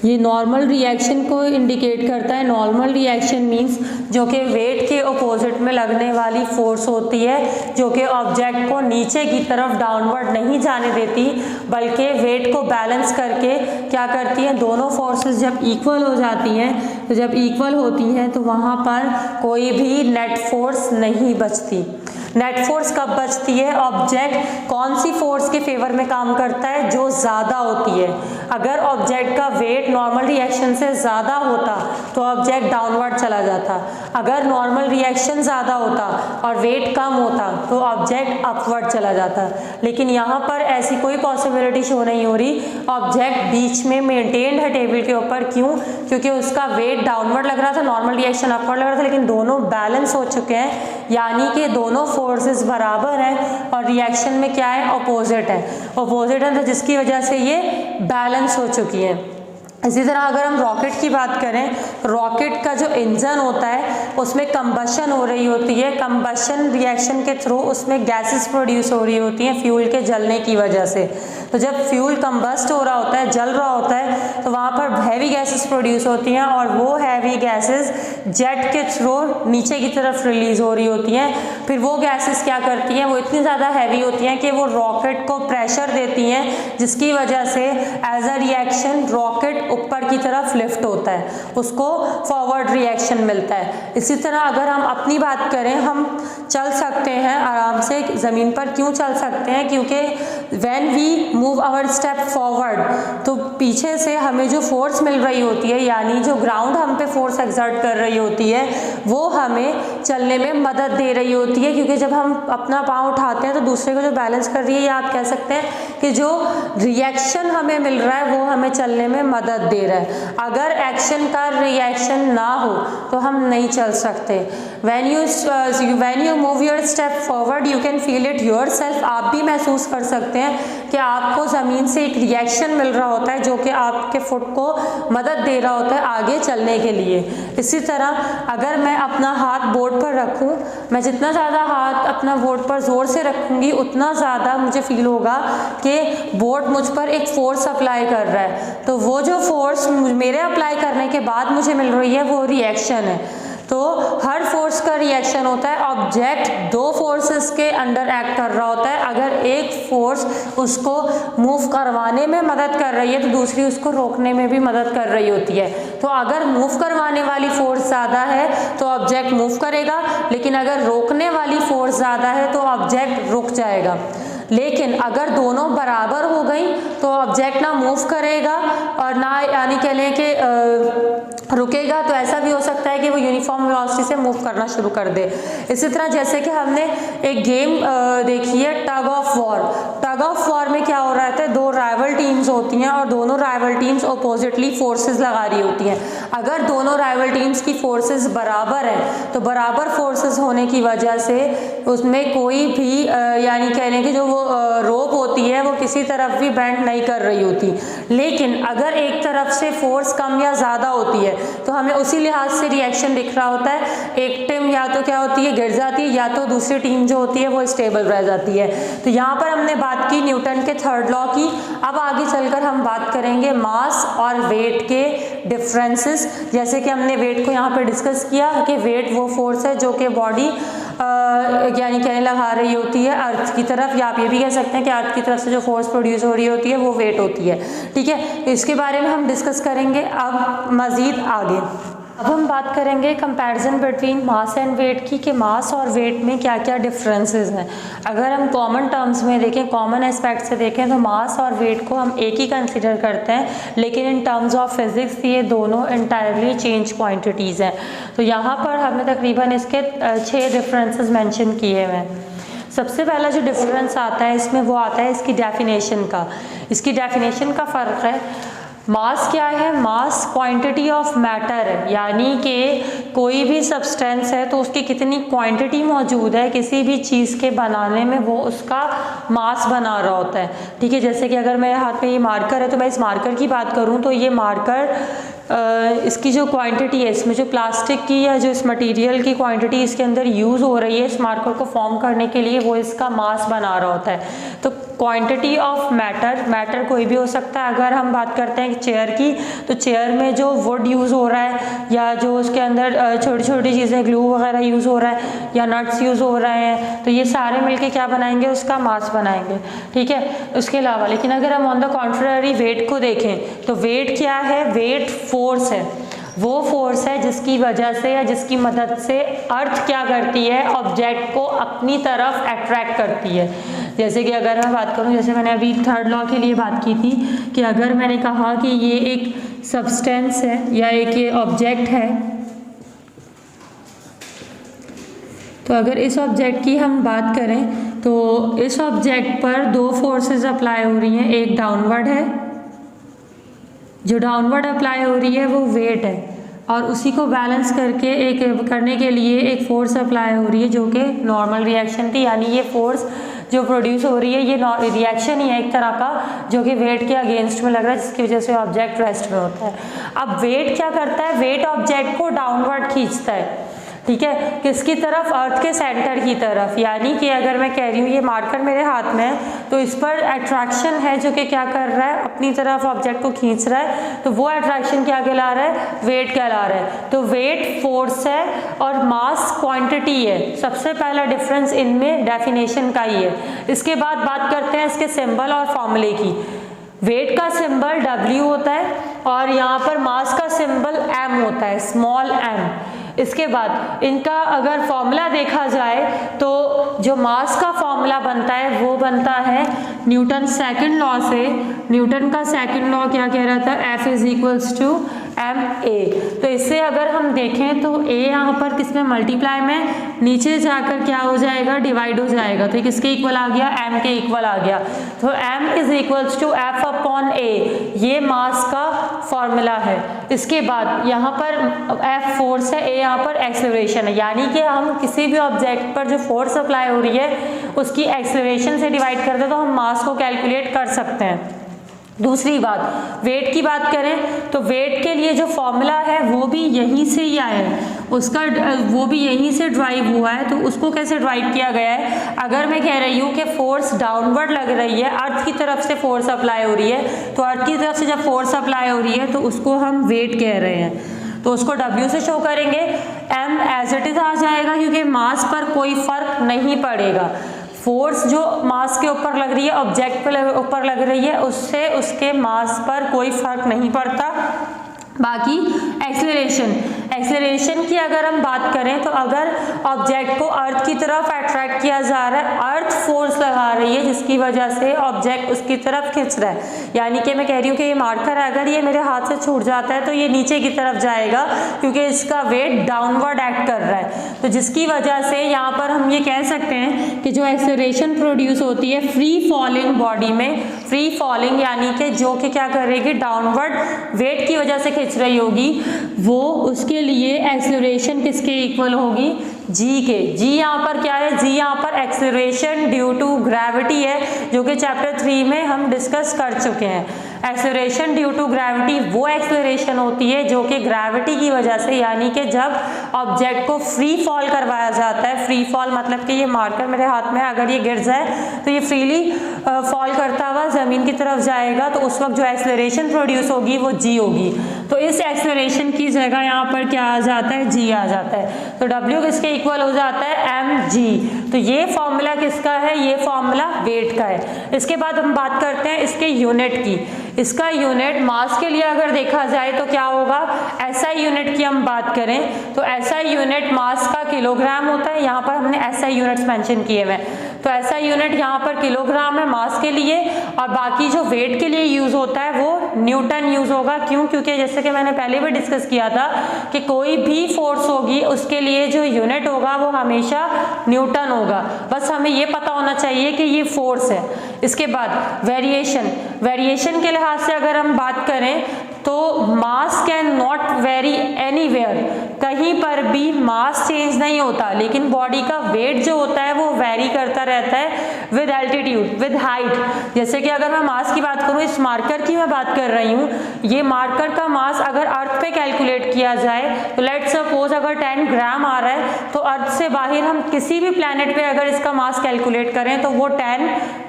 ये नॉर्मल रिएक्शन को इंडिकेट करता है। नॉर्मल रिएक्शन मींस जो कि वेट के अपोजिट में लगने वाली फोर्स होती है, जो कि ऑब्जेक्ट को नीचे की तरफ डाउनवर्ड नहीं जाने देती, बल्कि वेट को बैलेंस करके क्या करती है, दोनों फोर्सेस जब इक्वल हो जाती हैं, तो जब इक्वल होती हैं तो वहाँ पर कोई भी नेट फोर्स नहीं बचती। नेट फोर्स कब बचती है, ऑब्जेक्ट कौन सी फोर्स के फेवर में काम करता है, जो ज़्यादा होती है। अगर ऑब्जेक्ट का वेट नॉर्मल रिएक्शन से ज़्यादा होता तो ऑब्जेक्ट डाउनवर्ड चला जाता, अगर नॉर्मल रिएक्शन ज़्यादा होता और वेट कम होता तो ऑब्जेक्ट अपवर्ड चला जाता। लेकिन यहाँ पर ऐसी कोई पॉसिबिलिटी शो नहीं हो रही, ऑब्जेक्ट बीच में मेंटेन्ड है टेबल के ऊपर। क्यों, क्योंकि उसका वेट डाउनवर्ड लग रहा था, नॉर्मल रिएक्शन अपवर्ड लग रहा था, लेकिन दोनों बैलेंस हो चुके हैं, यानी कि दोनों फोर्सेस बराबर हैं और रिएक्शन में क्या है, अपोजिट है। अपोजिट है तो जिसकी वजह से ये बैलेंस हो चुकी है। इसी तरह अगर हम रॉकेट की बात करें, रॉकेट का जो इंजन होता है उसमें कंबशन हो रही होती है। कंबशन रिएक्शन के थ्रू उसमें गैसेस प्रोड्यूस हो रही होती हैं फ्यूल के जलने की वजह से। तो जब फ्यूल कंबस्ट हो रहा होता है, जल रहा होता है, तो वहाँ पर हैवी गैसेस प्रोड्यूस होती हैं और वो हैवी गैसेस जेट के थ्रू नीचे की तरफ रिलीज हो रही होती हैं। फिर वो गैसेस क्या करती हैं, वो इतनी ज़्यादा हैवी होती हैं कि वो रॉकेट को प्रेशर देती हैं, जिसकी वजह से एज अ रिएक्शन रॉकेट ऊपर की तरफ लिफ्ट होता है, उसको फॉरवर्ड रिएक्शन मिलता है। इसी तरह अगर हम अपनी बात करें, हम चल सकते हैं आराम से ज़मीन पर। क्यों चल सकते हैं, क्योंकि when we move our step forward, तो पीछे से हमें जो फोर्स मिल रही होती है, यानी जो ग्राउंड हम पे फोर्स एक्सर्ट कर रही होती है, वो हमें चलने में मदद दे रही होती है। क्योंकि जब हम अपना पाँव उठाते हैं तो दूसरे को जो बैलेंस कर रही है, या आप कह सकते हैं कि जो रिएक्शन हमें मिल रहा है वो हमें चलने में मदद दे रहा है। अगर एक्शन का रिएक्शन ना हो तो हम नहीं चल सकते। when you move your step forward you can feel it yourself। आप भी महसूस कर सकते हैं कि आपको ज़मीन से एक रिएक्शन मिल रहा होता है जो कि आपके फुट को मदद दे रहा होता है आगे चलने के लिए। इसी तरह अगर मैं अपना हाथ बोर्ड पर रखूं, मैं जितना ज़्यादा हाथ अपना बोर्ड पर ज़ोर से रखूंगी उतना ज़्यादा मुझे फील होगा कि बोर्ड मुझ पर एक फोर्स अप्लाई कर रहा है। तो वो जो फोर्स मेरे अप्लाई करने के बाद मुझे मिल रही है वो रिएक्शन है। तो हर फोर्स का रिएक्शन होता है। ऑब्जेक्ट 2 फोर्सेस के अंडर एक्ट कर रहा होता है। अगर एक फोर्स उसको मूव करवाने में मदद कर रही है तो दूसरी उसको रोकने में भी मदद कर रही होती है। तो अगर मूव करवाने वाली फोर्स ज़्यादा है तो ऑब्जेक्ट मूव करेगा, लेकिन अगर रोकने वाली फोर्स ज़्यादा है तो ऑब्जेक्ट रुक जाएगा। लेकिन अगर दोनों बराबर हो गई तो ऑब्जेक्ट ना मूव करेगा और ना यानी कह लें कि रुकेगा, तो ऐसा भी हो सकता है कि वो यूनिफॉर्म वेलोसिटी से मूव करना शुरू कर दे। इसी तरह जैसे कि हमने एक गेम देखी है tug of war. Tug of war में क्या हो रहा है, दो राइवल टीम्स होती हैं और दोनों राइवल टीम्स अपोजिटली फोर्सेस लगा रही होती हैं। अगर दोनों राइवल टीम्स की फोर्सेस बराबर हैं तो बराबर फोर्सेस होने की वजह से उसमें कोई भी यानी कह लें कि जो वो रोप होती है वो किसी तरफ भी बेंड नहीं कर रही होती। लेकिन अगर एक तरफ से फोर्स कम या ज़्यादा होती है तो हमें उसी लिहाज से रिएक्शन दिख रहा होता है। एक टीम या तो क्या होती है, गिर जाती है, या तो दूसरी टीम जो होती है वो स्टेबल रह जाती है। तो यहाँ पर हमने बात की न्यूटन के थर्ड लॉ की। अब आगे चलकर हम बात करेंगे मास और वेट के डिफरेंसेस। जैसे कि हमने वेट को यहाँ पर डिस्कस किया कि वेट वो फोर्स है जो कि बॉडी यानी कहने लगा रही होती है अर्थ की तरफ, या आप ये भी कह सकते हैं कि अर्थ की तरफ से जो फोर्स प्रोड्यूस हो रही होती है वो वेट होती है। ठीक है, तो इसके बारे में हम डिस्कस करेंगे अब मज़ीद आगे। अब हम बात करेंगे comparison between mass and weight की, कि मास और वेट में क्या क्या डिफरेंसेस हैं। अगर हम कॉमन टर्म्स में देखें, कॉमन एस्पेक्ट से देखें, तो मास और वेट को हम एक ही कंसीडर करते हैं, लेकिन इन टर्म्स ऑफ फिजिक्स ये दोनों इंटायरली चेंज क्वांटिटीज़ हैं। तो यहाँ पर हमने तकरीबन इसके 6 डिफरेंसेस मेंशन किए हुए हैं। सबसे पहला जो डिफरेंस आता है इसमें वो आता है इसकी डेफिनेशन का। इसकी डेफिनेशन का फ़र्क है। मास क्या है, मास क्वांटिटी ऑफ मैटर है, यानी कि कोई भी सब्सटेंस है तो उसकी कितनी क्वांटिटी मौजूद है किसी भी चीज़ के बनाने में, वो उसका मास बना रहा होता है। ठीक है, जैसे कि अगर मेरे हाथ में ये मार्कर है तो मैं इस मार्कर की बात करूँ तो ये मार्कर इसकी जो क्वांटिटी है, इसमें जो प्लास्टिक की या जो इस मटेरियल की क्वांटिटी इसके अंदर यूज़ हो रही है इस मार्कर को फॉर्म करने के लिए, वो इसका मास बना रहा होता है। तो क्वांटिटी ऑफ मैटर, मैटर कोई भी हो सकता है। अगर हम बात करते हैं चेयर की, तो चेयर में जो वुड यूज़ हो रहा है या जो उसके अंदर छोटी छोटी चीज़ें ग्लू वगैरह यूज़ हो रहा है या नट्स यूज़ हो रहे हैं, तो ये सारे मिलके क्या बनाएंगे, उसका मास बनाएंगे। ठीक है, उसके अलावा लेकिन अगर हम ऑन द कॉन्ट्ररी वेट को देखें तो वेट क्या है, वेट फोर्स है। वो फोर्स है जिसकी वजह से या जिसकी मदद से अर्थ क्या करती है, ऑब्जेक्ट को अपनी तरफ अट्रैक्ट करती है। जैसे कि अगर मैं बात करूं, जैसे मैंने अभी थर्ड लॉ के लिए बात की थी कि अगर मैंने कहा कि ये एक सब्सटेंस है या एक ये ऑब्जेक्ट है, तो अगर इस ऑब्जेक्ट की हम बात करें तो इस ऑब्जेक्ट पर 2 फोर्सेस अप्लाई हो रही हैं। एक डाउनवर्ड है, जो डाउनवर्ड अप्लाई हो रही है वो वेट है, और उसी को बैलेंस करके करने के लिए एक फोर्स अप्लाई हो रही है जो कि नॉर्मल रिएक्शन थी। यानी ये फोर्स जो प्रोड्यूस हो रही है ये रिएक्शन ही है एक तरह का, जो कि वेट के अगेंस्ट में लग रहा है, जिसकी वजह से ऑब्जेक्ट रेस्ट में होता है। अब वेट क्या करता है, वेट ऑब्जेक्ट को डाउनवर्ड खींचता है। ठीक है, किसकी तरफ, अर्थ के सेंटर की तरफ। यानी कि अगर मैं कह रही हूँ ये मार्कर मेरे हाथ में है तो इस पर अट्रैक्शन है जो कि क्या कर रहा है, अपनी तरफ ऑब्जेक्ट को खींच रहा है, तो वो अट्रैक्शन क्या कहला रहा है, वेट कहला रहा है। तो वेट फोर्स है और मास क्वांटिटी है। सबसे पहला डिफरेंस इनमें डेफिनेशन का ही है। इसके बाद बात करते हैं इसके सिंबल और फॉर्मूले की। वेट का सिंबल W होता है और यहाँ पर मास का सिंबल M होता है, स्मॉल m। इसके बाद इनका अगर फॉर्मूला देखा जाए तो जो मास का फॉर्मूला बनता है वो बनता है न्यूटन सेकंड लॉ से। न्यूटन का सेकंड लॉ क्या कह रहा था, F = ma। तो इससे अगर हम देखें तो a यहाँ पर किसमें मल्टीप्लाई में, नीचे जाकर क्या हो जाएगा, डिवाइड हो जाएगा। तो किसके इक्वल आ गया, m के इक्वल आ गया। तो m = F/a, ये मास का फॉर्मूला है। इसके बाद यहाँ पर F फोर्स है, a यहाँ पर एक्सेलरेशन है। यानी कि हम किसी भी ऑब्जेक्ट पर जो फोर्स अप्लाई हो रही है उसकी एक्सेलरेशन से डिवाइड कर दे तो हम मास को कैलकुलेट कर सकते हैं। दूसरी बात, वेट की बात करें तो वेट के लिए जो फॉर्मूला है वो भी यहीं से ही आया है, उसका वो भी यहीं से ड्राइव हुआ है। तो उसको कैसे ड्राइव किया गया है, अगर मैं कह रही हूँ कि फोर्स डाउनवर्ड लग रही है, अर्थ की तरफ से फोर्स अप्लाई हो रही है, तो अर्थ की तरफ से जब फोर्स अप्लाई हो रही है तो उसको हम वेट कह रहे हैं। तो उसको W से शो करेंगे, M एज इट इज आ जाएगा क्योंकि मास पर कोई फर्क नहीं पड़ेगा। फोर्स जो मास के ऊपर लग रही है, ऑब्जेक्ट के ऊपर लग रही है, उससे उसके मास पर कोई फर्क नहीं पड़ता। बाकी एक्सेलरेशन, एक्सेलरेशन की अगर हम बात करें तो अगर ऑब्जेक्ट को अर्थ की तरफ अट्रैक्ट किया जा रहा है, अर्थ फोर्स लगा रही है जिसकी वजह से ऑब्जेक्ट उसकी तरफ खिंच रहा है, यानी कि मैं कह रही हूँ कि ये मार्कर अगर ये मेरे हाथ से छूट जाता है तो ये नीचे की तरफ जाएगा क्योंकि इसका वेट डाउनवर्ड एक्ट कर रहा है। तो जिसकी वजह से यहाँ पर हम ये कह सकते हैं कि जो एक्सेलरेशन प्रोड्यूस होती है फ्री फॉलिंग बॉडी में, फ्री फॉलिंग यानी कि जो कि क्या करेगी, डाउनवर्ड वेट की वजह से खिंच रही होगी, वो उसके लिए एक्सेलरेशन किसके इक्वल होगी, जी के। जी यहाँ पर क्या है, जी यहाँ पर एक्सेलरेशन ड्यू टू ग्रेविटी है जो कि चैप्टर 3 में हम डिस्कस कर चुके हैं। एक्सेलरेशन ड्यू टू ग्रेविटी वो एक्सेलरेशन होती है जो कि ग्रेविटी की वजह से, यानी कि जब ऑब्जेक्ट को फ्री फॉल करवाया जाता है, फ्री फॉल मतलब कि ये मार्कर मेरे हाथ में अगर ये गिर जाए तो ये फ्रीली फॉल करता हुआ ज़मीन की तरफ जाएगा, तो उस वक्त जो एक्सेलरेशन प्रोड्यूस होगी वो जी होगी। तो इस एक्सेलरेशन की जगह यहाँ पर क्या आ जाता है, जी आ जाता है। तो W किसके इक्वल हो जाता है, mg। तो ये फॉर्मूला किसका है, ये फॉर्मूला वेट का है। इसके बाद हम बात करते हैं इसके यूनिट की। इसका यूनिट मास के लिए अगर देखा जाए तो क्या होगा, SI यूनिट की हम बात करें तो SI यूनिट मास का किलोग्राम होता है। यहाँ पर हमने SI यूनिट्स मेंशन किए हुए हैं, तो SI यूनिट यहाँ पर किलोग्राम है मास के लिए, और बाकी जो वेट के लिए यूज होता है वो न्यूटन यूज होगा। क्यों, क्योंकि जैसे कि मैंने पहले भी डिस्कस किया था कि कोई भी फोर्स होगी उसके लिए जो यूनिट होगा वो हमेशा न्यूटन होगा। बस हमें ये पता होना चाहिए कि ये फोर्स है। इसके बाद वेरिएशन, वेरिएशन के लिहाज से अगर हम बात करें तो मास कैन नॉट वेरी एनीवेयर, कहीं पर भी मास चेंज नहीं होता, लेकिन बॉडी का वेट जो होता है वो वेरी करता रहता है विद एल्टीट्यूड, विद हाइट। जैसे कि अगर मैं मास की बात करूँ, इस मार्कर की मैं बात कर रही हूँ, ये मार्कर का मास अगर अर्थ पे कैलकुलेट किया जाए तो लेट्स सपोज अगर 10 ग्राम आ रहा है तो अर्थ से बाहर हम किसी भी प्लैनेट पे अगर इसका मास कैलकुलेट करें तो वो 10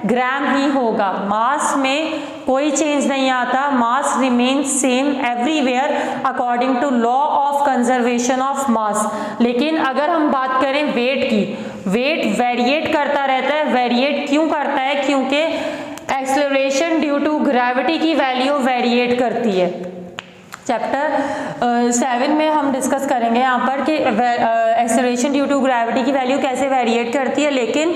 ग्राम ही होगा। मास में कोई चेंज नहीं आता, mass remains same everywhere according to law of conservation of mass. लेकिन अगर हम बात करें वेट की, वेट वेरिएट करता रहता है। वेरिएट क्यों करता है, क्योंकि एक्सेलरेशन ड्यू टू ग्रेविटी की वैल्यू वेरिएट करती है। चैप्टर 7 में हम डिस्कस करेंगे यहाँ पर कि एक्सेलरेशन ड्यू टू ग्रेविटी की वैल्यू कैसे वेरिएट करती है, लेकिन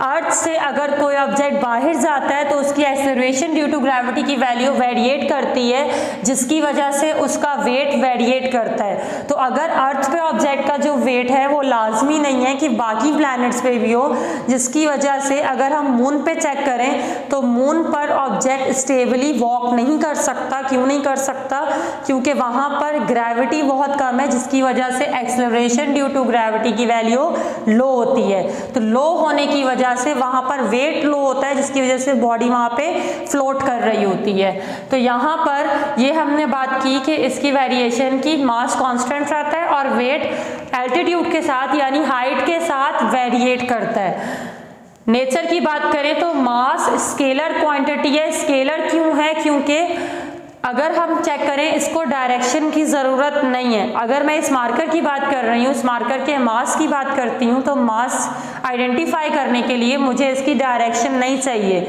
अर्थ से अगर कोई ऑब्जेक्ट बाहर जाता है तो उसकी एक्सेलरेशन ड्यू टू ग्रेविटी की वैल्यू वेरिएट करती है, जिसकी वजह से उसका वेट वेरिएट करता है। तो अगर अर्थ पे ऑब्जेक्ट का जो वेट है वो लाजमी नहीं है कि बाकी प्लैनेट्स पे भी हो, जिसकी वजह से अगर हम मून पे चेक करें तो मून पर ऑब्जेक्ट स्टेबली वॉक नहीं कर सकता। क्यों नहीं कर सकता, क्योंकि वहाँ पर ग्रेविटी बहुत कम है, जिसकी वजह से एक्सेलरेशन ड्यू टू ग्रेविटी की वैल्यू लो होती है। तो लो होने की वजह से वहाँ पर वेट लो होता है, जिसकी वजह से बॉडी वहाँ पे फ्लोट कर रही होती है। तो यहाँ पर ये हमने बात की कि इसकी वेरिएशन की मास कांस्टेंट रहता है और वेट एल्टीट्यूड के साथ यानी हाइट के साथ वेरिएट करता है। नेचर की बात करें तो मास स्केलर क्वांटिटी है। स्केलर क्यों है, क्योंकि अगर हम चेक करें इसको डायरेक्शन की ज़रूरत नहीं है। अगर मैं इस मार्कर की बात कर रही हूँ, इस मार्कर के मास की बात करती हूँ, तो मास आइडेंटिफाई करने के लिए मुझे इसकी डायरेक्शन नहीं चाहिए।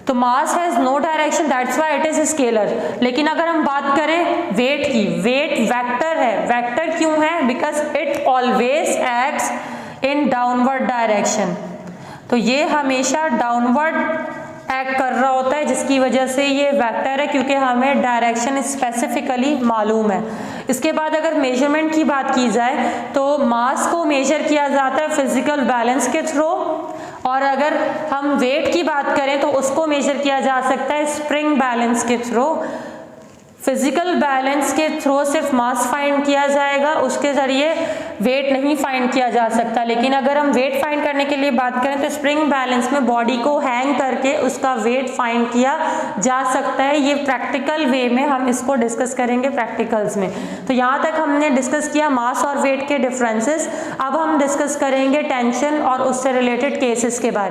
तो mass has no direction, that's why it is scalar. लेकिन अगर हम बात करें वेट की, वेट वेक्टर है। वेक्टर क्यों है, because it always acts in downward direction. तो ये हमेशा डाउनवर्ड एक्ट कर रहा होता है, जिसकी वजह से ये वेक्टर है, क्योंकि हमें डायरेक्शन स्पेसिफिकली मालूम है। इसके बाद अगर मेजरमेंट की बात की जाए तो मास को मेजर किया जाता है फिजिकल बैलेंस के थ्रू, और अगर हम वेट की बात करें तो उसको मेजर किया जा सकता है स्प्रिंग बैलेंस के थ्रू। फिजिकल बैलेंस के थ्रू सिर्फ मास फाइंड किया जाएगा, उसके ज़रिए वेट नहीं फाइंड किया जा सकता। लेकिन अगर हम वेट फाइंड करने के लिए बात करें तो स्प्रिंग बैलेंस में बॉडी को हैंग करके उसका वेट फाइंड किया जा सकता है। ये प्रैक्टिकल वे में हम इसको डिस्कस करेंगे प्रैक्टिकल्स में। तो यहाँ तक हमने डिस्कस किया मास और वेट के डिफरेंसेस। अब हम डिस्कस करेंगे टेंशन और उससे रिलेटेड केसेस के बारे में।